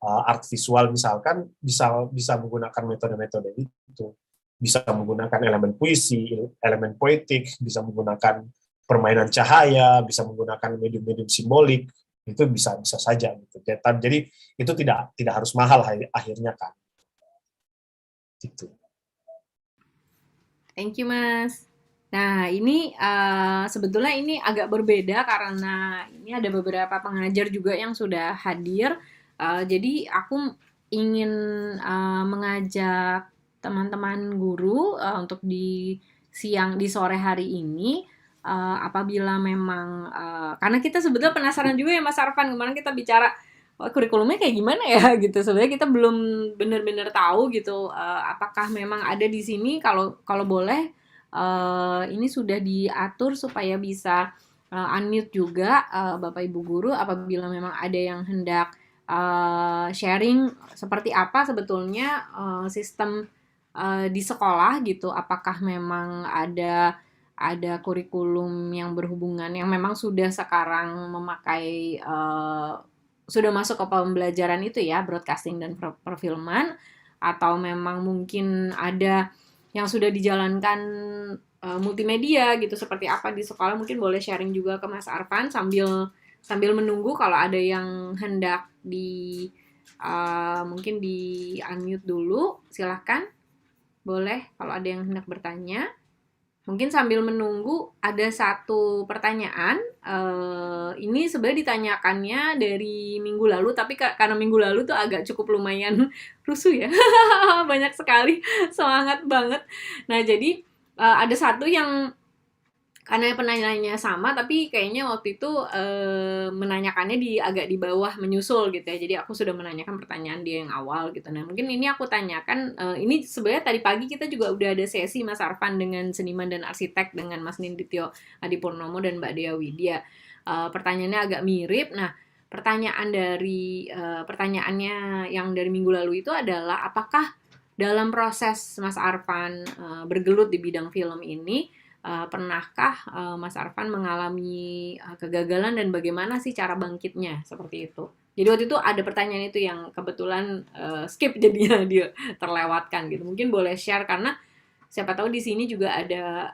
art visual misalkan, bisa menggunakan metode-metode itu. Bisa menggunakan elemen puisi, elemen poetik, bisa menggunakan permainan cahaya, bisa menggunakan medium-medium simbolik, itu bisa saja gitu. Jadi itu tidak harus mahal akhirnya kan. Gitu. Thank you, Mas. Nah, ini sebetulnya ini agak berbeda karena ini ada beberapa pengajar juga yang sudah hadir. Jadi aku ingin mengajak teman-teman guru untuk di sore hari ini, apabila memang karena kita sebetulnya penasaran juga ya Mas Arfan, kemarin kita bicara kurikulumnya kayak gimana ya gitu. Sebenarnya kita belum benar-benar tahu gitu apakah memang ada di sini, kalau boleh ini sudah diatur supaya bisa unmute juga Bapak Ibu guru apabila memang ada yang hendak sharing seperti apa sebetulnya sistem di sekolah gitu, apakah memang ada kurikulum yang berhubungan yang memang sudah sekarang memakai sudah masuk ke pembelajaran itu ya, broadcasting dan perfilman, atau memang mungkin ada yang sudah dijalankan multimedia gitu, seperti apa di sekolah. Mungkin boleh sharing juga ke Mas Arfan sambil menunggu kalau ada yang hendak mungkin di unmute dulu, silahkan. Boleh kalau ada yang hendak bertanya. mungkin sambil menunggu ada satu pertanyaan. Ini sebenarnya ditanyakannya dari minggu lalu, tapi karena minggu lalu tuh agak cukup lumayan rusuh ya, banyak sekali, semangat banget. Nah jadi ada satu yang karena penanyanya sama, tapi kayaknya waktu itu menanyakannya agak di bawah menyusul gitu ya. Jadi aku sudah menanyakan pertanyaan dia yang awal gitu. Nah mungkin ini aku tanyakan, ini sebenarnya tadi pagi kita juga udah ada sesi Mas Arfan dengan seniman dan arsitek dengan Mas Nindityo Adipurnomo dan Mbak Dea Widya. Pertanyaannya agak mirip. Nah pertanyaannya yang dari minggu lalu itu adalah apakah dalam proses Mas Arfan bergelut di bidang film ini, pernahkah Mas Arfan mengalami kegagalan dan bagaimana sih cara bangkitnya seperti itu? Jadi waktu itu ada pertanyaan itu yang kebetulan skip jadinya dia terlewatkan gitu. Mungkin boleh share karena siapa tahu di sini juga ada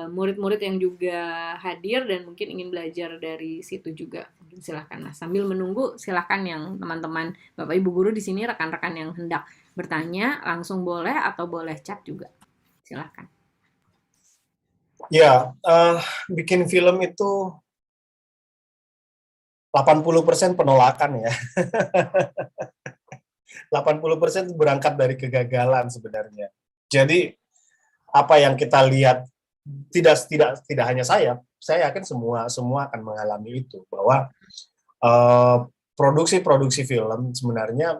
murid-murid yang juga hadir dan mungkin ingin belajar dari situ juga. Mungkin silahkan Mas. Sambil menunggu silahkan yang teman-teman Bapak Ibu guru di sini, rekan-rekan yang hendak bertanya langsung boleh atau boleh chat juga. Silahkan. Ya, bikin film itu 80% penolakan ya. 80% berangkat dari kegagalan sebenarnya. Jadi apa yang kita lihat tidak hanya saya yakin semua akan mengalami itu, bahwa produksi film sebenarnya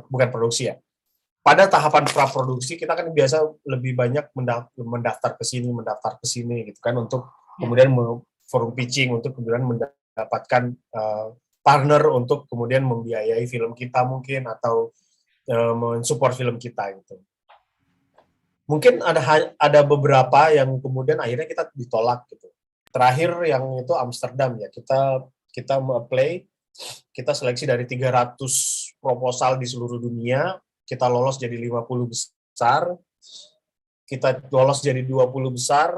bukan produksi ya. Pada tahapan praproduksi kita kan biasa lebih banyak mendaftar ke sini gitu kan, untuk kemudian forum pitching, untuk kemudian mendapatkan partner untuk kemudian membiayai film kita mungkin, atau mensupport film kita gitu. Mungkin ada beberapa yang kemudian akhirnya kita ditolak gitu. Terakhir yang itu Amsterdam ya, kita apply, kita seleksi dari 300 proposal di seluruh dunia, kita lolos jadi 50 besar, kita lolos jadi 20 besar,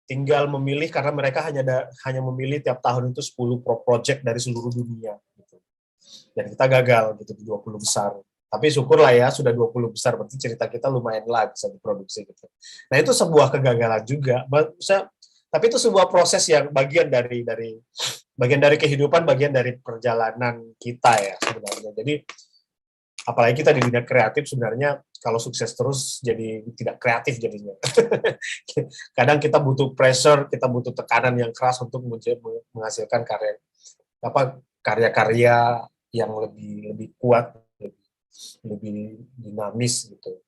tinggal memilih karena mereka hanya memilih tiap tahun itu 10 project dari seluruh dunia gitu. Dan kita gagal gitu di 20 besar. Tapi syukurlah ya sudah 20 besar, berarti cerita kita lumayan lah bisa diproduksi gitu. Nah, itu sebuah kegagalan juga. Tapi itu sebuah proses yang bagian dari kehidupan, bagian dari perjalanan kita ya sebenarnya. Jadi apalagi kita di dunia kreatif sebenarnya kalau sukses terus jadi tidak kreatif jadinya. Kadang kita butuh pressure, kita butuh tekanan yang keras untuk menghasilkan karya-karya yang lebih kuat, lebih dinamis gitu.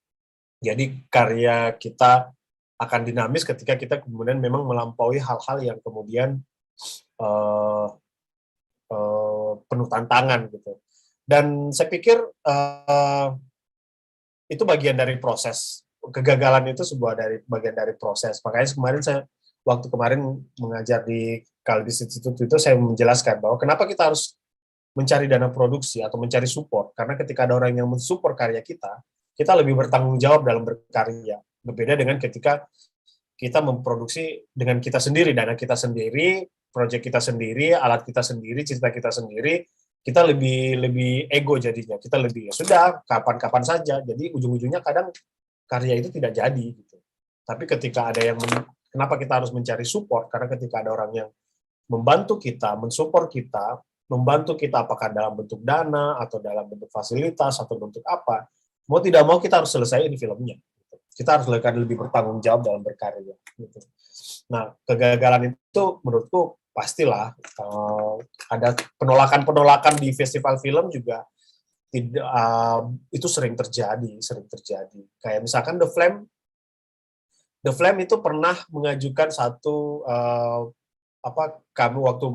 Jadi karya kita akan dinamis ketika kita kemudian memang melampaui hal-hal yang kemudian penuh tantangan gitu. Dan saya pikir itu bagian dari proses. Kegagalan itu bagian dari proses. Makanya waktu kemarin mengajar di Kalbis Institute itu saya menjelaskan bahwa kenapa kita harus mencari dana produksi atau mencari support. Karena ketika ada orang yang mensupport karya kita lebih bertanggung jawab dalam berkarya. Berbeda dengan ketika kita memproduksi dengan kita sendiri, dana kita sendiri, proyek kita sendiri, alat kita sendiri, cerita kita sendiri, kita lebih ego jadinya, kita lebih ya sudah kapan-kapan saja. Jadi ujung-ujungnya kadang karya itu tidak jadi gitu. Tapi ketika ada yang kenapa kita harus mencari support? Karena ketika ada orang yang membantu kita, mensupport kita, membantu kita apakah dalam bentuk dana atau dalam bentuk fasilitas atau bentuk apa, mau tidak mau kita harus selesaiin filmnya. Gitu. Kita harus lebih bertanggung jawab dalam berkarya. Gitu. Nah, kegagalan itu menurutku pastilah ada penolakan di festival film juga itu sering terjadi. Kayak misalkan The Flame itu pernah mengajukan satu kami waktu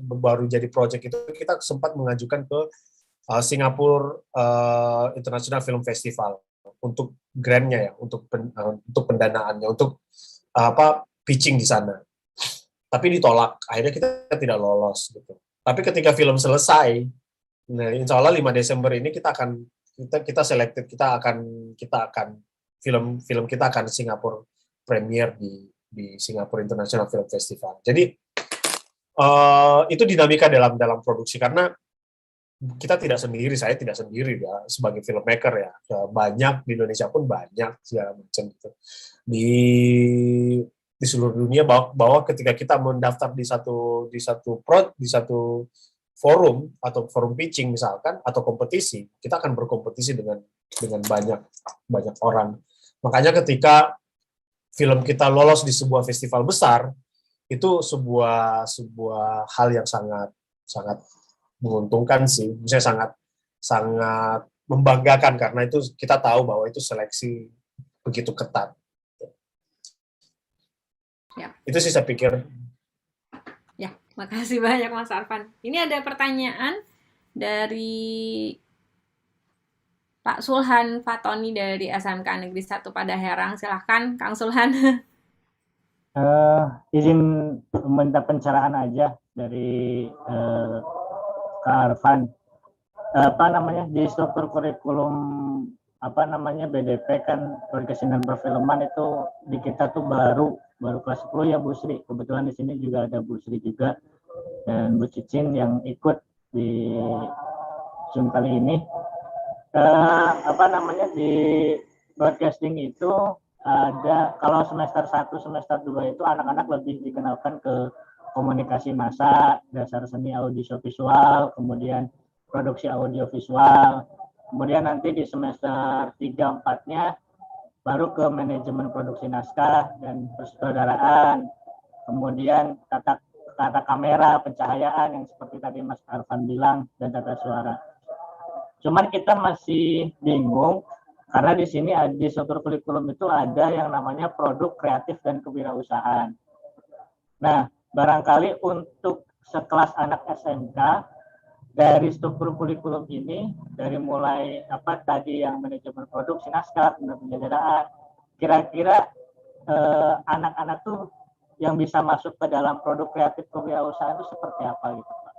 baru jadi project itu kita sempat mengajukan ke Singapore International Film Festival untuk grant-nya ya, untuk pendanaannya, untuk pitching di sana. Tapi ditolak, akhirnya kita tidak lolos gitu. Tapi ketika film selesai, nah insya Allah 5 Desember ini kita selected, kita akan film kita akan Singapura premier di Singapore International Film Festival. Jadi itu dinamika dalam produksi, karena kita tidak sendiri, saya tidak sendiri ya sebagai filmmaker ya. Banyak di Indonesia pun banyak segala macam gitu. Di seluruh dunia bahwa ketika kita mendaftar di satu forum atau forum pitching misalkan atau kompetisi, kita akan berkompetisi dengan banyak orang. Makanya ketika film kita lolos di sebuah festival besar, itu sebuah hal yang sangat sangat menguntungkan sih, misalnya sangat membanggakan karena itu kita tahu bahwa itu seleksi begitu ketat. Ya. Itu sih saya pikir. Ya, makasih banyak Mas Arfan. Ini ada pertanyaan dari Pak Sulhan Fatoni dari SMK Negeri 1 Padaherang. Silahkan Kang Sulhan. Izin meminta pencerahan aja dari Kak Arfan. Di struktur kurikulum BDP kan Broadcasting dan Perfilman itu di kita tuh baru kelas 10 ya Bu Sri. Kebetulan di sini juga ada Bu Sri juga dan Bu Cicin yang ikut di Zoom kali ini. Di broadcasting itu ada, kalau semester 1, semester 2 itu anak-anak lebih dikenalkan ke komunikasi massa, dasar seni audiovisual, kemudian produksi audiovisual. Kemudian nanti di semester 3-4-nya baru ke manajemen produksi naskah dan persutradaraan. Kemudian tata kamera, pencahayaan yang seperti tadi Mas Arfan bilang, dan tata suara. Cuman kita masih bingung karena di sini di struktur kurikulum itu ada yang namanya produk kreatif dan kewirausahaan. Nah, barangkali untuk sekelas anak SMK dari struktur kurikulum ini, dari mulai tadi yang manajemen produksi naskah, penyelenggaraan, kira-kira anak-anak tuh yang bisa masuk ke dalam produk kreatif kewirausahaan itu seperti apa gitu Pak?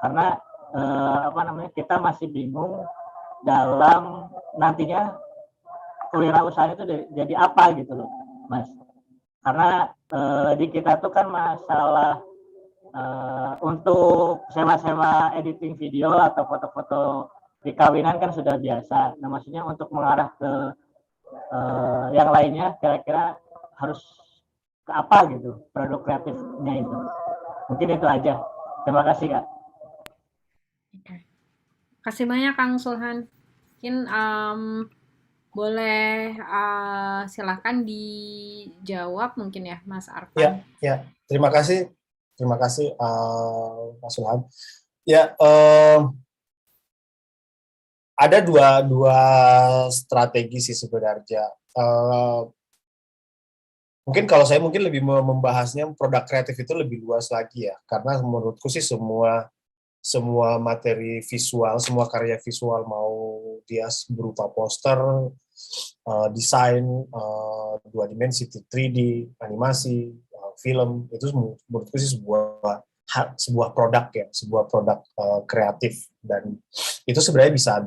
Karena kita masih bingung dalam nantinya kewirausahaan itu jadi apa gitu loh, Mas. Karena di kita tuh kan masalah untuk sewa-sewa editing video atau foto-foto di kawinan kan sudah biasa. Nah, maksudnya untuk mengarah ke yang lainnya, kira-kira harus ke apa gitu produk kreatifnya itu. Mungkin itu aja. Terima kasih Kak. Kasih banyak Kang Sulhan. Mungkin boleh silakan dijawab mungkin ya Mas Arfan. Ya. Terima kasih Mas Sulhan. Ya, ada dua strategi sih sebenarnya. Mungkin kalau saya lebih membahasnya produk kreatif itu lebih luas lagi ya, karena menurutku sih semua materi visual, semua karya visual, mau dia berupa poster, desain, 2 dimensi, 3D, animasi, film, itu menurutku sih sebuah produk ya, sebuah produk kreatif, dan itu sebenarnya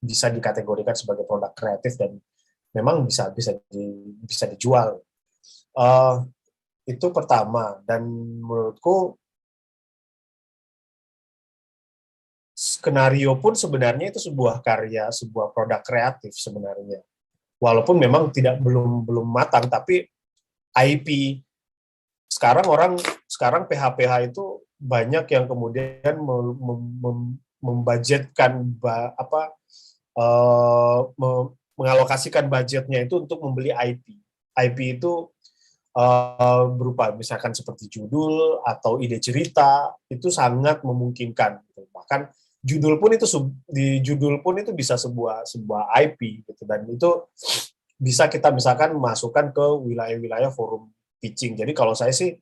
bisa dikategorikan sebagai produk kreatif dan memang bisa dijual. Itu pertama, dan menurutku skenario pun sebenarnya itu sebuah karya, sebuah produk kreatif sebenarnya. Walaupun memang belum matang, tapi IP sekarang PH-PH itu banyak yang kemudian membudgetkan mengalokasikan budgetnya itu untuk membeli IP. IP itu berupa misalkan seperti judul atau ide cerita, itu sangat memungkinkan. Bahkan judul pun itu bisa sebuah IP gitu, dan itu bisa kita misalkan masukkan ke wilayah-wilayah forum pitching. Jadi kalau saya sih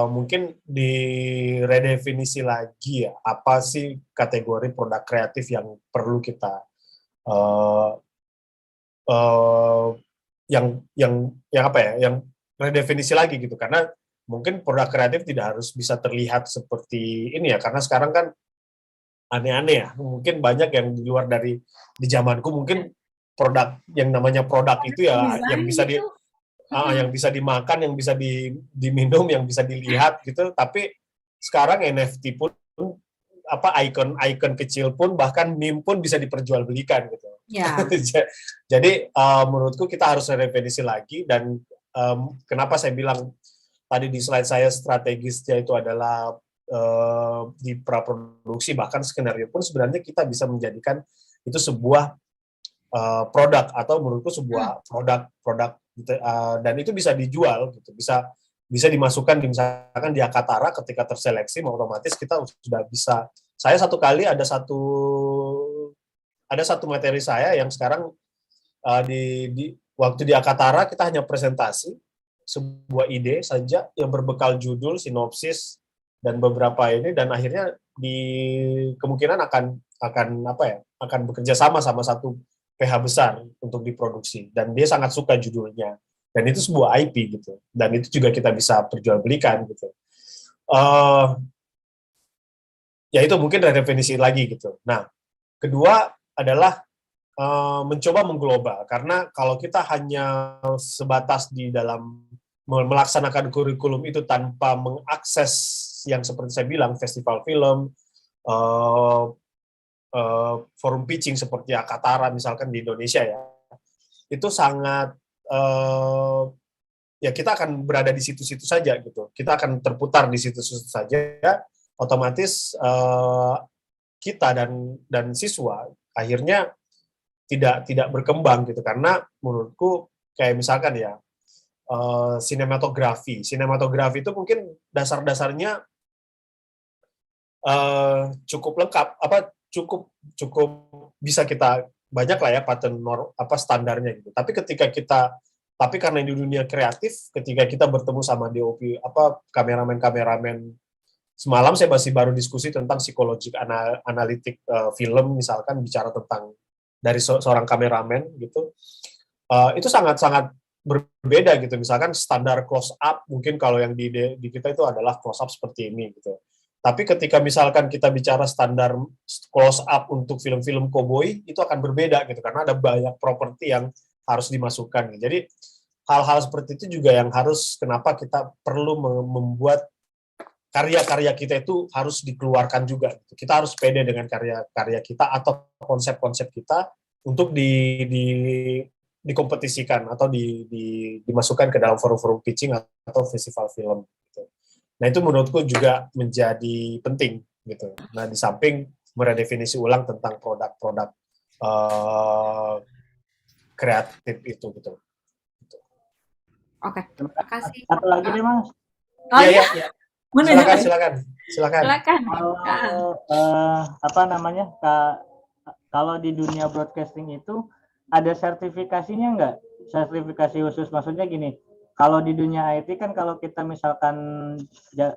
mungkin diredefinisi lagi ya, apa sih kategori produk kreatif yang perlu kita yang redefinisi lagi gitu, karena mungkin produk kreatif tidak harus bisa terlihat seperti ini ya, karena sekarang kan aneh-aneh ya, mungkin banyak yang di luar dari di zamanku mungkin produk yang namanya produk itu ya yang bisa yang bisa dimakan, yang bisa diminum, yang bisa dilihat gitu, tapi sekarang NFT pun ikon kecil pun, bahkan meme pun bisa diperjualbelikan gitu. Ya. Jadi menurutku kita harus redefinisi lagi, dan kenapa saya bilang tadi di slide saya strategisnya itu adalah di praproduksi, bahkan skenario pun sebenarnya kita bisa menjadikan itu sebuah produk, atau menurutku sebuah produk gitu, dan itu bisa dijual gitu, bisa dimasukkan misalkan di Akatara. Ketika terseleksi otomatis kita sudah bisa. Saya satu kali ada satu materi saya yang sekarang waktu di Akatara kita hanya presentasi sebuah ide saja yang berbekal judul, sinopsis, dan beberapa ini, dan akhirnya kemungkinan akan bekerja sama satu PH besar untuk diproduksi, dan dia sangat suka judulnya, dan itu sebuah IP gitu, dan itu juga kita bisa perjualbelikan gitu. Ya itu mungkin redefinisi lagi gitu. Nah, kedua adalah mencoba mengglobal, karena kalau kita hanya sebatas di dalam melaksanakan kurikulum itu tanpa mengakses yang seperti saya bilang, festival film, forum pitching seperti Akatara misalkan di Indonesia ya, itu sangat ya kita akan berada di situ-situ saja gitu, kita akan terputar di situ-situ saja, otomatis kita dan siswa akhirnya tidak berkembang gitu, karena menurutku kayak misalkan ya sinematografi itu mungkin dasar-dasarnya cukup lengkap, cukup bisa kita banyak lah ya pattern standarnya gitu. Tapi karena di dunia kreatif, ketika kita bertemu sama DOP kameramen, semalam saya masih baru diskusi tentang psikologi analitik film, misalkan bicara tentang dari seorang kameramen gitu, itu sangat berbeda gitu. Misalkan standar close up mungkin kalau yang di kita itu adalah close up seperti ini gitu. Tapi ketika misalkan kita bicara standar close up untuk film-film koboi, itu akan berbeda gitu, karena ada banyak properti yang harus dimasukkan. Jadi hal-hal seperti itu juga yang kenapa kita perlu membuat karya-karya kita itu harus dikeluarkan juga. Kita harus pede dengan karya-karya kita atau konsep-konsep kita untuk dikompetisikan atau dimasukkan ke dalam forum-forum pitching atau festival film. Gitu. Nah itu menurutku juga menjadi penting gitu. Nah di samping meredefinisi ulang tentang produk-produk kreatif itu gitu. Oke, terima kasih. Satu lagi deh Mas. Oh iya. Silakan. Kalau di dunia broadcasting itu ada sertifikasinya nggak? Sertifikasi khusus, maksudnya gini. Kalau di dunia IT kan kalau kita misalkan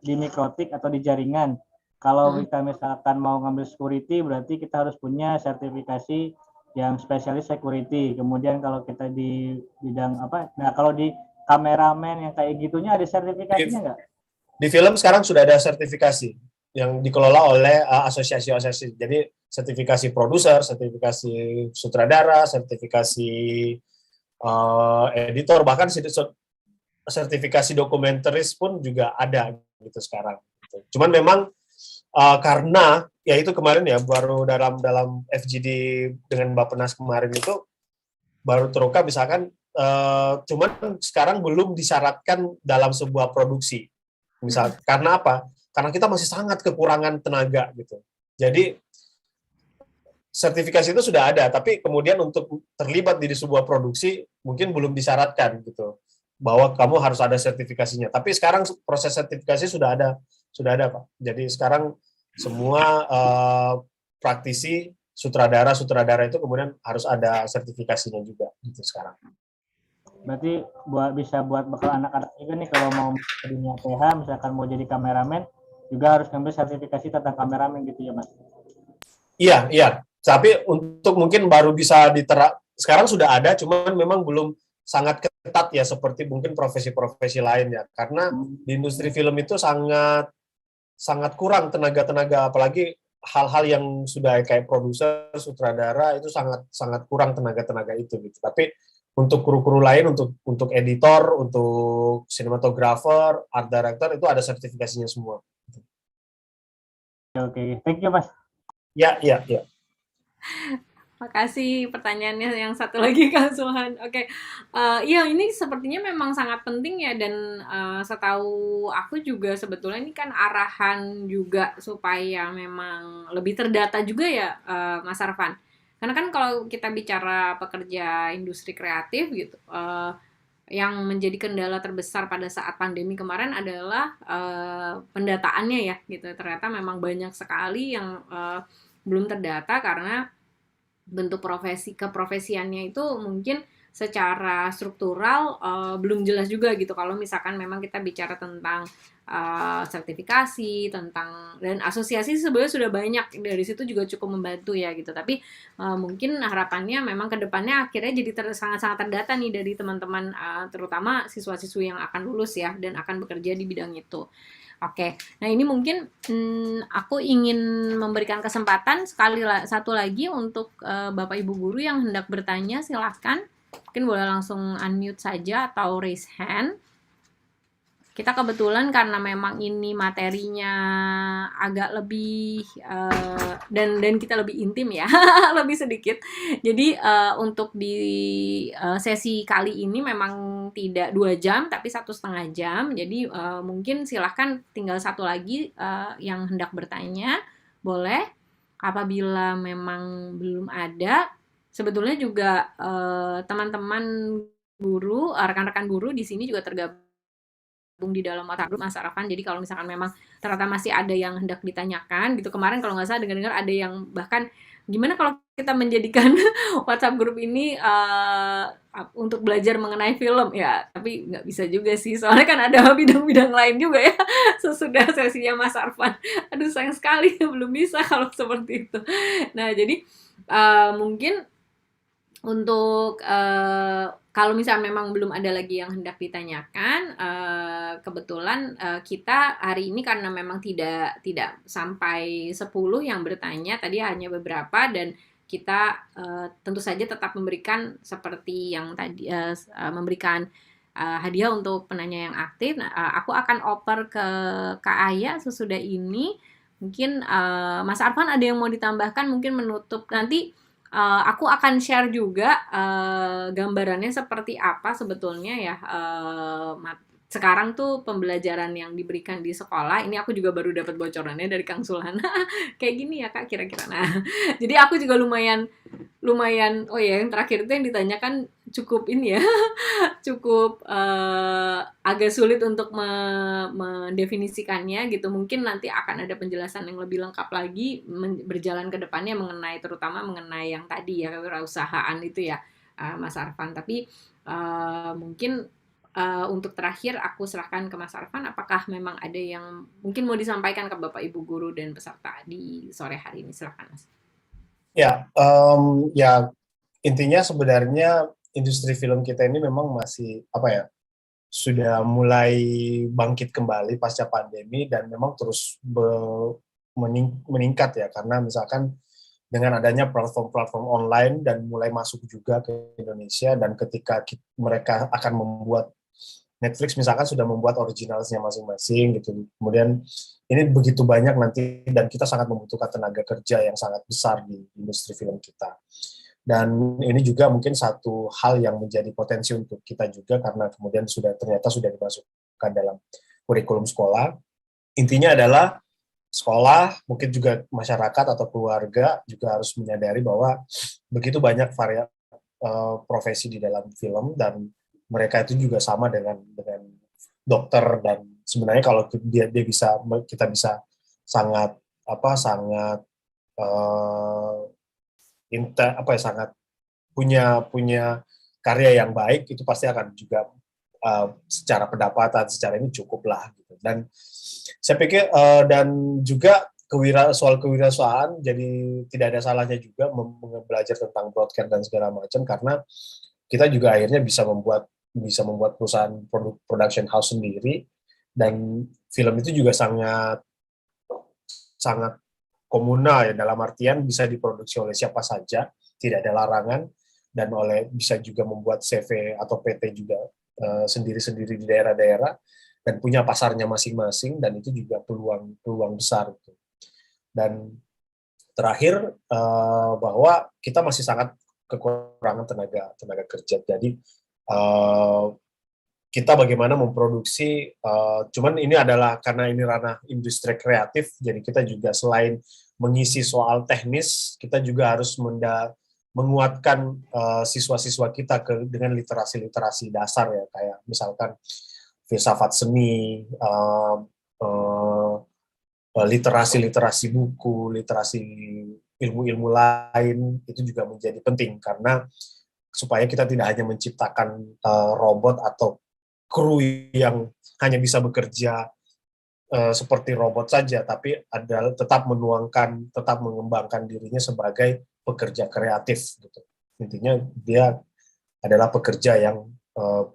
di mikrotik atau di jaringan, kalau kita misalkan mau ngambil security berarti kita harus punya sertifikasi yang spesialis security. Kemudian kalau kita di bidang nah kalau di kameramen yang kayak gitunya ada sertifikasinya nggak? Di film sekarang sudah ada sertifikasi yang dikelola oleh asosiasi-asosiasi. Jadi sertifikasi produser, sertifikasi sutradara, sertifikasi editor, bahkan sertifikasi dokumentaris pun juga ada gitu sekarang. Cuman memang karena ya itu kemarin ya baru dalam FGD dengan Bappenas kemarin itu baru terungkap misalkan cuman sekarang belum disyaratkan dalam sebuah produksi. Misal karena apa? Karena kita masih sangat kekurangan tenaga gitu. Jadi sertifikasi itu sudah ada, tapi kemudian untuk terlibat di sebuah produksi mungkin belum disyaratkan gitu, bahwa kamu harus ada sertifikasinya. Tapi sekarang proses sertifikasi sudah ada Pak. Jadi sekarang semua praktisi sutradara itu kemudian harus ada sertifikasinya juga gitu sekarang. Berarti bisa buat bekal anak-anak juga nih kalau mau ke dunia PH, misalkan mau jadi kameramen, juga harus ngambil sertifikasi tentang kameramen gitu ya Mas? Iya. Tapi untuk mungkin baru bisa sekarang sudah ada, cuman memang belum sangat ketat ya seperti mungkin profesi-profesi lain ya. Karena di industri film itu sangat kurang tenaga-tenaga, apalagi hal-hal yang sudah kayak produser, sutradara itu sangat kurang tenaga-tenaga itu gitu. Tapi untuk kru-kru lain, untuk editor, untuk sinematografer, art director itu ada sertifikasinya semua. Oke. Thank you, Mas. Ya, ya, ya. Makasih pertanyaannya yang satu lagi Kang Suhan. Oke, iya ini sepertinya memang sangat penting ya dan setahu aku juga sebetulnya ini kan arahan juga supaya memang lebih terdata juga ya Mas Arfan. Karena kan kalau kita bicara pekerja industri kreatif gitu, yang menjadi kendala terbesar pada saat pandemi kemarin adalah pendataannya ya gitu. Ternyata memang banyak sekali yang belum terdata karena bentuk keprofesiannya itu mungkin secara struktural belum jelas juga gitu. Kalau misalkan memang kita bicara tentang sertifikasi, tentang dan asosiasi sebenarnya sudah banyak, dari situ juga cukup membantu ya gitu. Tapi mungkin harapannya memang kedepannya akhirnya jadi sangat-sangat terdata nih dari teman-teman terutama siswa-siswi yang akan lulus ya dan akan bekerja di bidang itu. Oke, nah ini mungkin aku ingin memberikan kesempatan satu lagi untuk Bapak Ibu guru yang hendak bertanya, silahkan. Mungkin boleh langsung unmute saja atau raise hand. Kita kebetulan karena memang ini materinya agak lebih dan kita lebih intim ya, lebih sedikit. Jadi untuk di sesi kali ini memang tidak 2 jam tapi 1,5 jam. Jadi mungkin silahkan tinggal satu lagi yang hendak bertanya, boleh. Apabila memang belum ada, sebetulnya juga teman-teman guru, rekan-rekan guru di sini juga tergabung di dalam WhatsApp group Mas Arafan. Jadi kalau misalkan memang ternyata masih ada yang hendak ditanyakan gitu, kemarin kalau nggak salah dengar-dengar ada yang bahkan gimana kalau kita menjadikan WhatsApp group ini untuk belajar mengenai film ya, tapi nggak bisa juga sih soalnya kan ada bidang-bidang lain juga ya sesudah sesinya Mas Arfan. Aduh sayang sekali belum bisa kalau seperti itu. Nah jadi mungkin untuk kalau misalnya memang belum ada lagi yang hendak ditanyakan, kebetulan kita hari ini karena memang tidak sampai 10 yang bertanya, tadi hanya beberapa dan kita tentu saja tetap memberikan seperti yang tadi memberikan hadiah untuk penanya yang aktif. Nah, aku akan oper ke Kak Aya sesudah ini. Mungkin Mas Arfan ada yang mau ditambahkan, mungkin menutup nanti. Aku akan share juga gambarannya seperti apa sebetulnya ya sekarang tuh pembelajaran yang diberikan di sekolah. Ini aku juga baru dapat bocorannya dari Kang Sulhan. Kayak gini ya Kak kira-kira. Nah, jadi aku juga lumayan oh ya yang terakhir itu yang ditanyakan cukup ini ya cukup agak sulit untuk mendefinisikannya gitu. Mungkin nanti akan ada penjelasan yang lebih lengkap lagi berjalan ke depannya terutama mengenai yang tadi ya kewirausahaan itu ya Mas Arfan. Tapi mungkin untuk terakhir aku serahkan ke Mas Arfan, apakah memang ada yang mungkin mau disampaikan ke Bapak Ibu guru dan peserta di sore hari ini, silahkan Mas. Ya, ya intinya sebenarnya industri film kita ini memang masih sudah mulai bangkit kembali pasca pandemi dan memang terus meningkat ya, karena misalkan dengan adanya platform-platform online dan mulai masuk juga ke Indonesia, dan ketika mereka akan membuat Netflix misalkan sudah membuat originalnya masing-masing gitu, kemudian ini begitu banyak nanti dan kita sangat membutuhkan tenaga kerja yang sangat besar di industri film kita. Dan ini juga mungkin satu hal yang menjadi potensi untuk kita juga karena kemudian ternyata sudah dimasukkan dalam kurikulum sekolah. Intinya adalah sekolah, mungkin juga masyarakat atau keluarga juga harus menyadari bahwa begitu banyak profesi di dalam film dan mereka itu juga sama dengan dokter, dan sebenarnya kalau kita bisa sangat sangat punya karya yang baik, itu pasti akan juga secara pendapatan secara ini cukup lah gitu. Dan saya pikir dan juga soal kewirausahaan, jadi tidak ada salahnya juga belajar tentang broadcast dan segala macam, karena kita juga akhirnya bisa membuat perusahaan production house sendiri, dan film itu juga sangat komunal ya, dalam artian bisa diproduksi oleh siapa saja, tidak ada larangan, dan bisa juga membuat CV atau PT juga sendiri-sendiri di daerah-daerah dan punya pasarnya masing-masing, dan itu juga peluang besar gitu. Dan terakhir bahwa kita masih sangat kekurangan tenaga kerja. Jadi kita bagaimana memproduksi, cuman ini adalah karena ini ranah industri kreatif, jadi kita juga selain mengisi soal teknis, kita juga harus menguatkan siswa-siswa kita dengan literasi-literasi dasar ya, kayak misalkan filsafat seni, literasi-literasi buku, literasi ilmu-ilmu lain, itu juga menjadi penting karena supaya kita tidak hanya menciptakan robot atau kru yang hanya bisa bekerja seperti robot saja, tapi adalah tetap menuangkan, tetap mengembangkan dirinya sebagai pekerja kreatif gitu. Intinya dia adalah pekerja yang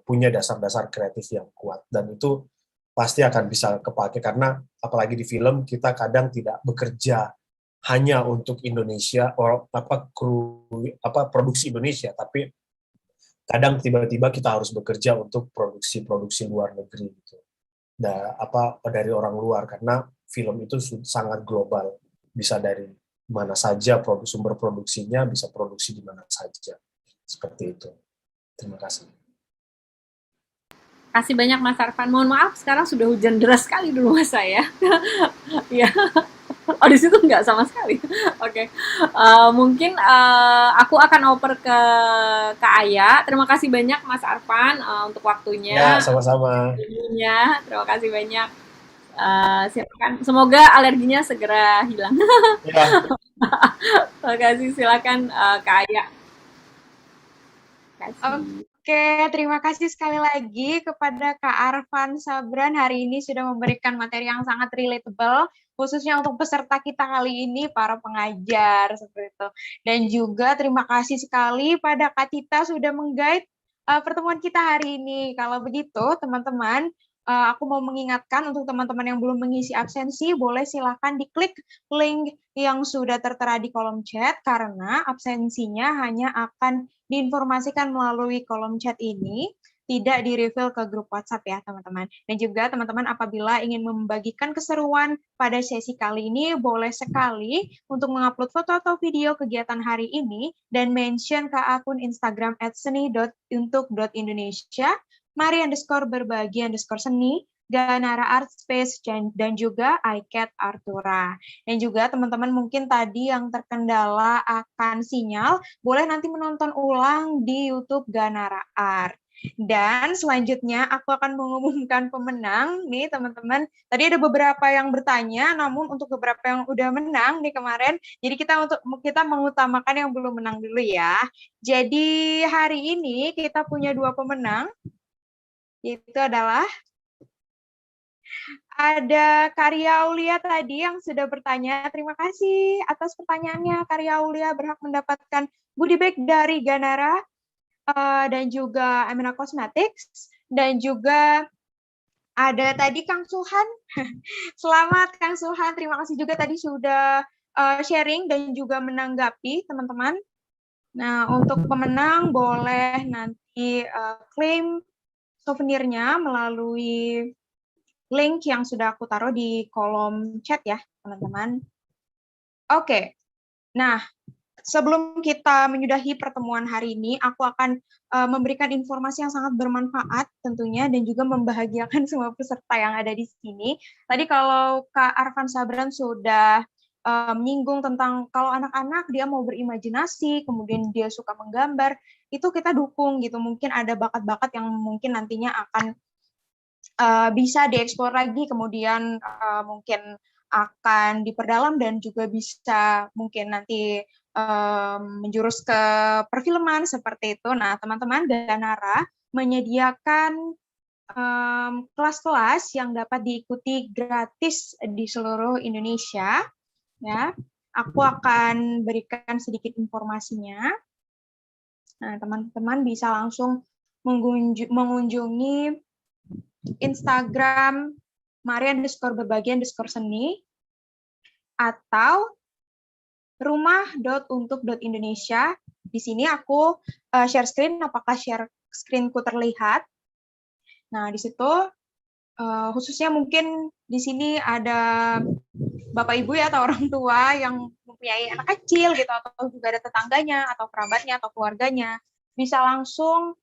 punya dasar-dasar kreatif yang kuat, dan itu pasti akan bisa kepake karena apalagi di film kita kadang tidak bekerja hanya untuk Indonesia produksi Indonesia, tapi kadang tiba-tiba kita harus bekerja untuk produksi luar negeri gitu. Dari orang luar, karena film itu sangat global, bisa dari mana saja sumber produksinya, bisa produksi di mana saja, seperti itu. Terima kasih. Kasih banyak Mas Arfan. Mohon maaf, sekarang sudah hujan deras sekali di rumah saya. Ya, oh di situ nggak sama sekali. Oke, mungkin aku akan oper ke Kak Aya. Terima kasih banyak Mas Arfan untuk waktunya. Ya, sama-sama. Terima kasih banyak. Silakan. Semoga alerginya segera hilang. Ya. Terima kasih. Silakan Kak Aya. Oke, terima kasih sekali lagi kepada Kak Arfan Sabran. Hari ini sudah memberikan materi yang sangat relatable, khususnya untuk peserta kita kali ini, para pengajar, seperti itu. Dan juga terima kasih sekali pada Kak Tita sudah meng-guide pertemuan kita hari ini. Kalau begitu, teman-teman, aku mau mengingatkan untuk teman-teman yang belum mengisi absensi, boleh silakan diklik link yang sudah tertera di kolom chat, karena absensinya hanya akan diinformasikan melalui kolom chat ini, tidak di-reveal ke grup WhatsApp ya teman-teman. Dan juga teman-teman apabila ingin membagikan keseruan pada sesi kali ini, boleh sekali untuk mengupload foto atau video kegiatan hari ini dan mention ke akun Instagram @seni.untuk.indonesia, Mari_berbagi_seni, Ganara Art Space, dan juga iCat Artura. Dan juga teman-teman mungkin tadi yang terkendala akan sinyal, boleh nanti menonton ulang di YouTube Ganara Art. Dan selanjutnya aku akan mengumumkan pemenang nih teman-teman. Tadi ada beberapa yang bertanya, namun untuk beberapa yang udah menang nih kemarin, jadi kita mengutamakan yang belum menang dulu ya. Jadi hari ini kita punya 2 pemenang, yaitu adalah ada Karya Aulia tadi yang sudah bertanya. Terima kasih atas pertanyaannya. Karya Aulia berhak mendapatkan goodie bag dari Ganara dan juga Emina Cosmetics. Dan juga ada tadi Kang Suhan. Selamat Kang Suhan. Terima kasih juga tadi sudah sharing dan juga menanggapi teman-teman. Nah, untuk pemenang boleh nanti klaim souvenirnya melalui link yang sudah aku taruh di kolom chat ya, teman-teman. Oke, nah sebelum kita menyudahi pertemuan hari ini, aku akan memberikan informasi yang sangat bermanfaat tentunya dan juga membahagiakan semua peserta yang ada di sini. Tadi kalau Kak Arfan Sabran sudah menyinggung tentang kalau anak-anak dia mau berimajinasi, kemudian dia suka menggambar, itu kita dukung gitu. Mungkin ada bakat-bakat yang mungkin nantinya akan bisa dieksplor lagi, kemudian mungkin akan diperdalam dan juga bisa mungkin nanti menjurus ke perfilman seperti itu. Nah, teman-teman, Ganara menyediakan kelas-kelas yang dapat diikuti gratis di seluruh Indonesia. Ya, aku akan berikan sedikit informasinya. Nah, teman-teman bisa langsung mengunjungi Instagram Maria_berbagi_seni atau rumah.untuk.indonesia. Di sini aku share screen, apakah share screenku terlihat? Nah, di situ khususnya mungkin di sini ada Bapak Ibu ya atau orang tua yang mempunyai anak kecil gitu atau juga ada tetangganya atau kerabatnya atau keluarganya bisa langsung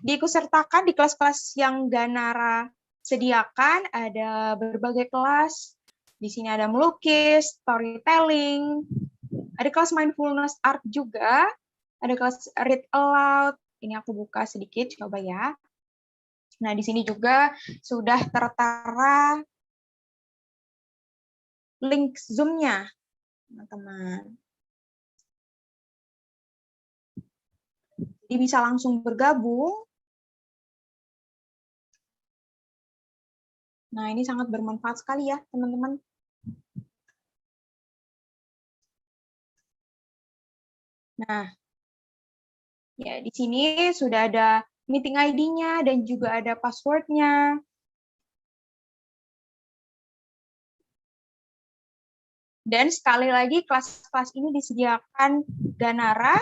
diikutsertakan di kelas-kelas yang Ganara sediakan. Ada berbagai kelas. Di sini ada melukis, storytelling, ada kelas mindfulness art juga, ada kelas read aloud. Ini aku buka sedikit, coba ya. Nah, di sini juga sudah tertera link Zoom-nya, teman-teman. Jadi bisa langsung bergabung. Nah, ini sangat bermanfaat sekali ya, teman-teman. Nah, ya di sini sudah ada meeting ID-nya dan juga ada password-nya. Dan sekali lagi kelas-kelas ini disediakan Ganara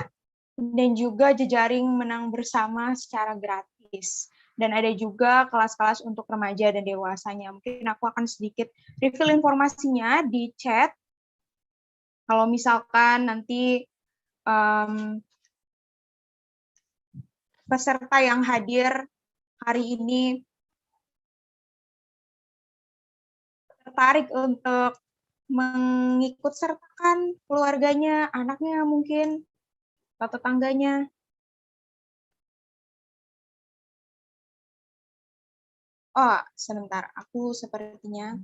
dan juga jejaring menang bersama secara gratis. Dan ada juga kelas-kelas untuk remaja dan dewasanya. Mungkin aku akan sedikit reveal informasinya di chat. Kalau misalkan nanti peserta yang hadir hari ini tertarik untuk mengikut sertakan keluarganya, anaknya mungkin, atau tetangganya. Oh, sebentar. Aku sepertinya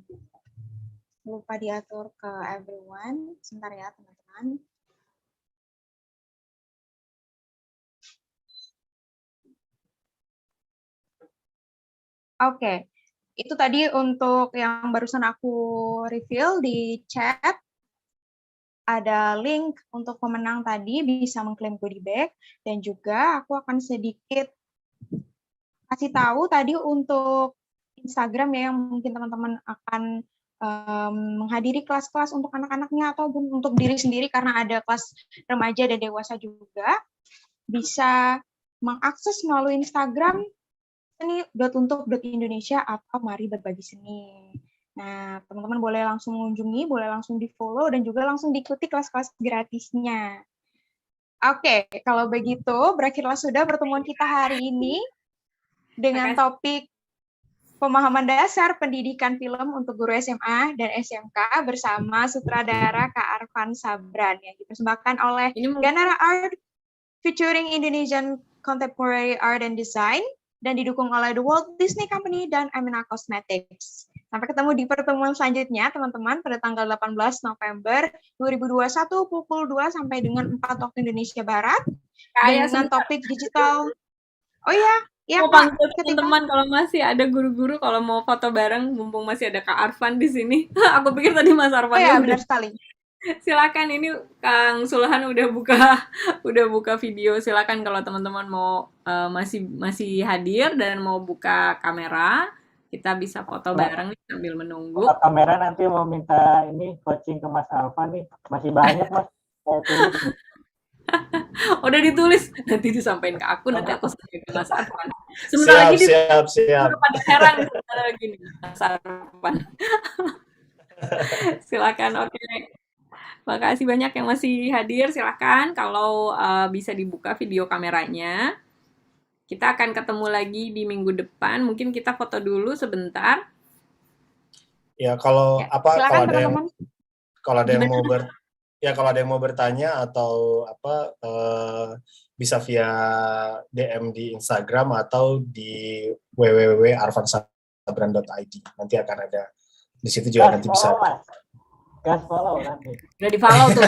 lupa diatur ke everyone. Sebentar ya, teman-teman. Oke. Itu tadi untuk yang barusan aku reveal di chat. Ada link untuk pemenang tadi bisa mengklaim goodie bag. Dan juga aku akan sedikit kasih tahu tadi untuk Instagram ya, yang mungkin teman-teman akan menghadiri kelas-kelas untuk anak-anaknya atau untuk diri sendiri karena ada kelas remaja dan dewasa juga. Bisa mengakses melalui Instagram seni.untuk.indonesia atau mari berbagi seni. Nah, teman-teman boleh langsung mengunjungi, boleh langsung di-follow, dan juga langsung diikuti kelas-kelas gratisnya. Oke, kalau begitu, berakhirlah sudah pertemuan kita hari ini dengan topik pemahaman dasar pendidikan film untuk guru SMA dan SMK bersama sutradara Kak Arfan Sabran yang dipersembahkan oleh Ganara Art featuring Indonesian Contemporary Art and Design dan didukung oleh The Walt Disney Company dan Amina Cosmetics. Sampai ketemu di pertemuan selanjutnya, teman-teman, pada tanggal 18 November 2021 pukul 2 sampai dengan 4 waktu Indonesia Barat dengan topik digital. Oh ya, ya mau Kak, teman-teman kalau masih ada guru-guru kalau mau foto bareng mumpung masih ada Kak Arfan di sini. Aku pikir tadi Mas Arfan. Oh ya, benar sekali. Silakan, ini Kang Sulhan udah buka video. Silakan kalau teman-teman mau masih hadir dan mau buka kamera, kita bisa foto bareng nih sambil menunggu. Buka kamera nanti mau minta ini coaching ke Mas Alfa nih. Masih banyak Mas. Udah ditulis, nanti disampaikan ke aku, nanti aku sampaikan ke Mas Arfan. Sebentar lagi siap. pada heran sebentar lagi nih Mas Arfan. Silakan, oke. Makasih banyak yang masih hadir. Silakan kalau bisa dibuka video kameranya. Kita akan ketemu lagi di minggu depan. Mungkin kita foto dulu sebentar. Ya, kalau Ya, apa silakan, kalau teman-teman. kalau ada yang mau bertanya atau apa bisa via DM di Instagram atau di www.arfansabran.id. Nanti akan ada di situ juga nanti bisa. Gas follow nanti. Udah di-follow tuh.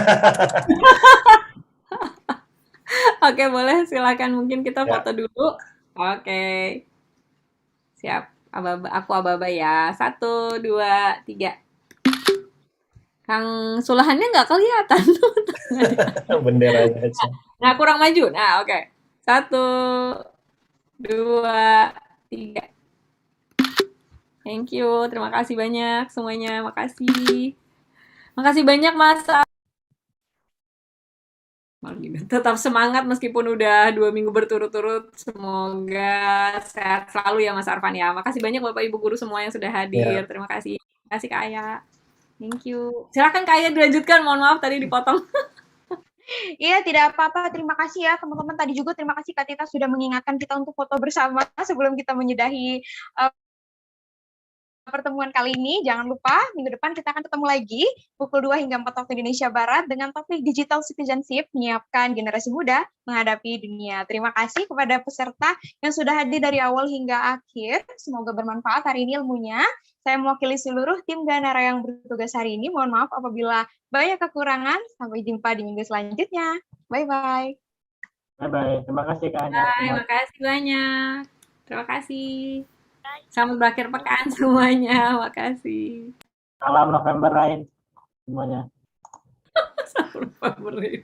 Oke, boleh, silakan. Mungkin kita foto dulu. Oke. Siap. Aku aba-aba ya. 1, 2, 3. Kang Sulahannya nggak kelihatan. Benderanya aja. Nah, kurang maju. Nah, oke. 1, 2, 3. Thank you. Terima kasih banyak semuanya. Makasih. Makasih banyak, Mas. Tetap semangat meskipun udah 2 minggu berturut-turut. Semoga sehat selalu ya Mas Arfan ya. Makasih banyak Bapak Ibu guru semua yang sudah hadir. Terima kasih. Terima kasih Kak Aya. Thank you. Silakan Kak Aya dilanjutkan. Mohon maaf tadi dipotong. Iya, tidak apa-apa. Terima kasih ya teman-teman. Tadi juga terima kasih Kak Tita sudah mengingatkan kita untuk foto bersama sebelum kita menyudahi pertemuan kali ini. Jangan lupa minggu depan kita akan ketemu lagi pukul 2 hingga 4 waktu Indonesia Barat dengan topik Digital Citizenship, menyiapkan generasi muda menghadapi dunia. Terima kasih kepada peserta yang sudah hadir dari awal hingga akhir. Semoga bermanfaat hari ini ilmunya. Saya mewakili seluruh tim Ganara yang bertugas hari ini. Mohon maaf apabila banyak kekurangan. Sampai jumpa di minggu selanjutnya. Bye-bye. Bye-bye. Terima kasih Kak Anya. Terima kasih banyak. Terima kasih. Selamat berakhir pekan semuanya. Makasih. Salam November Rain semuanya. Selamat favorit.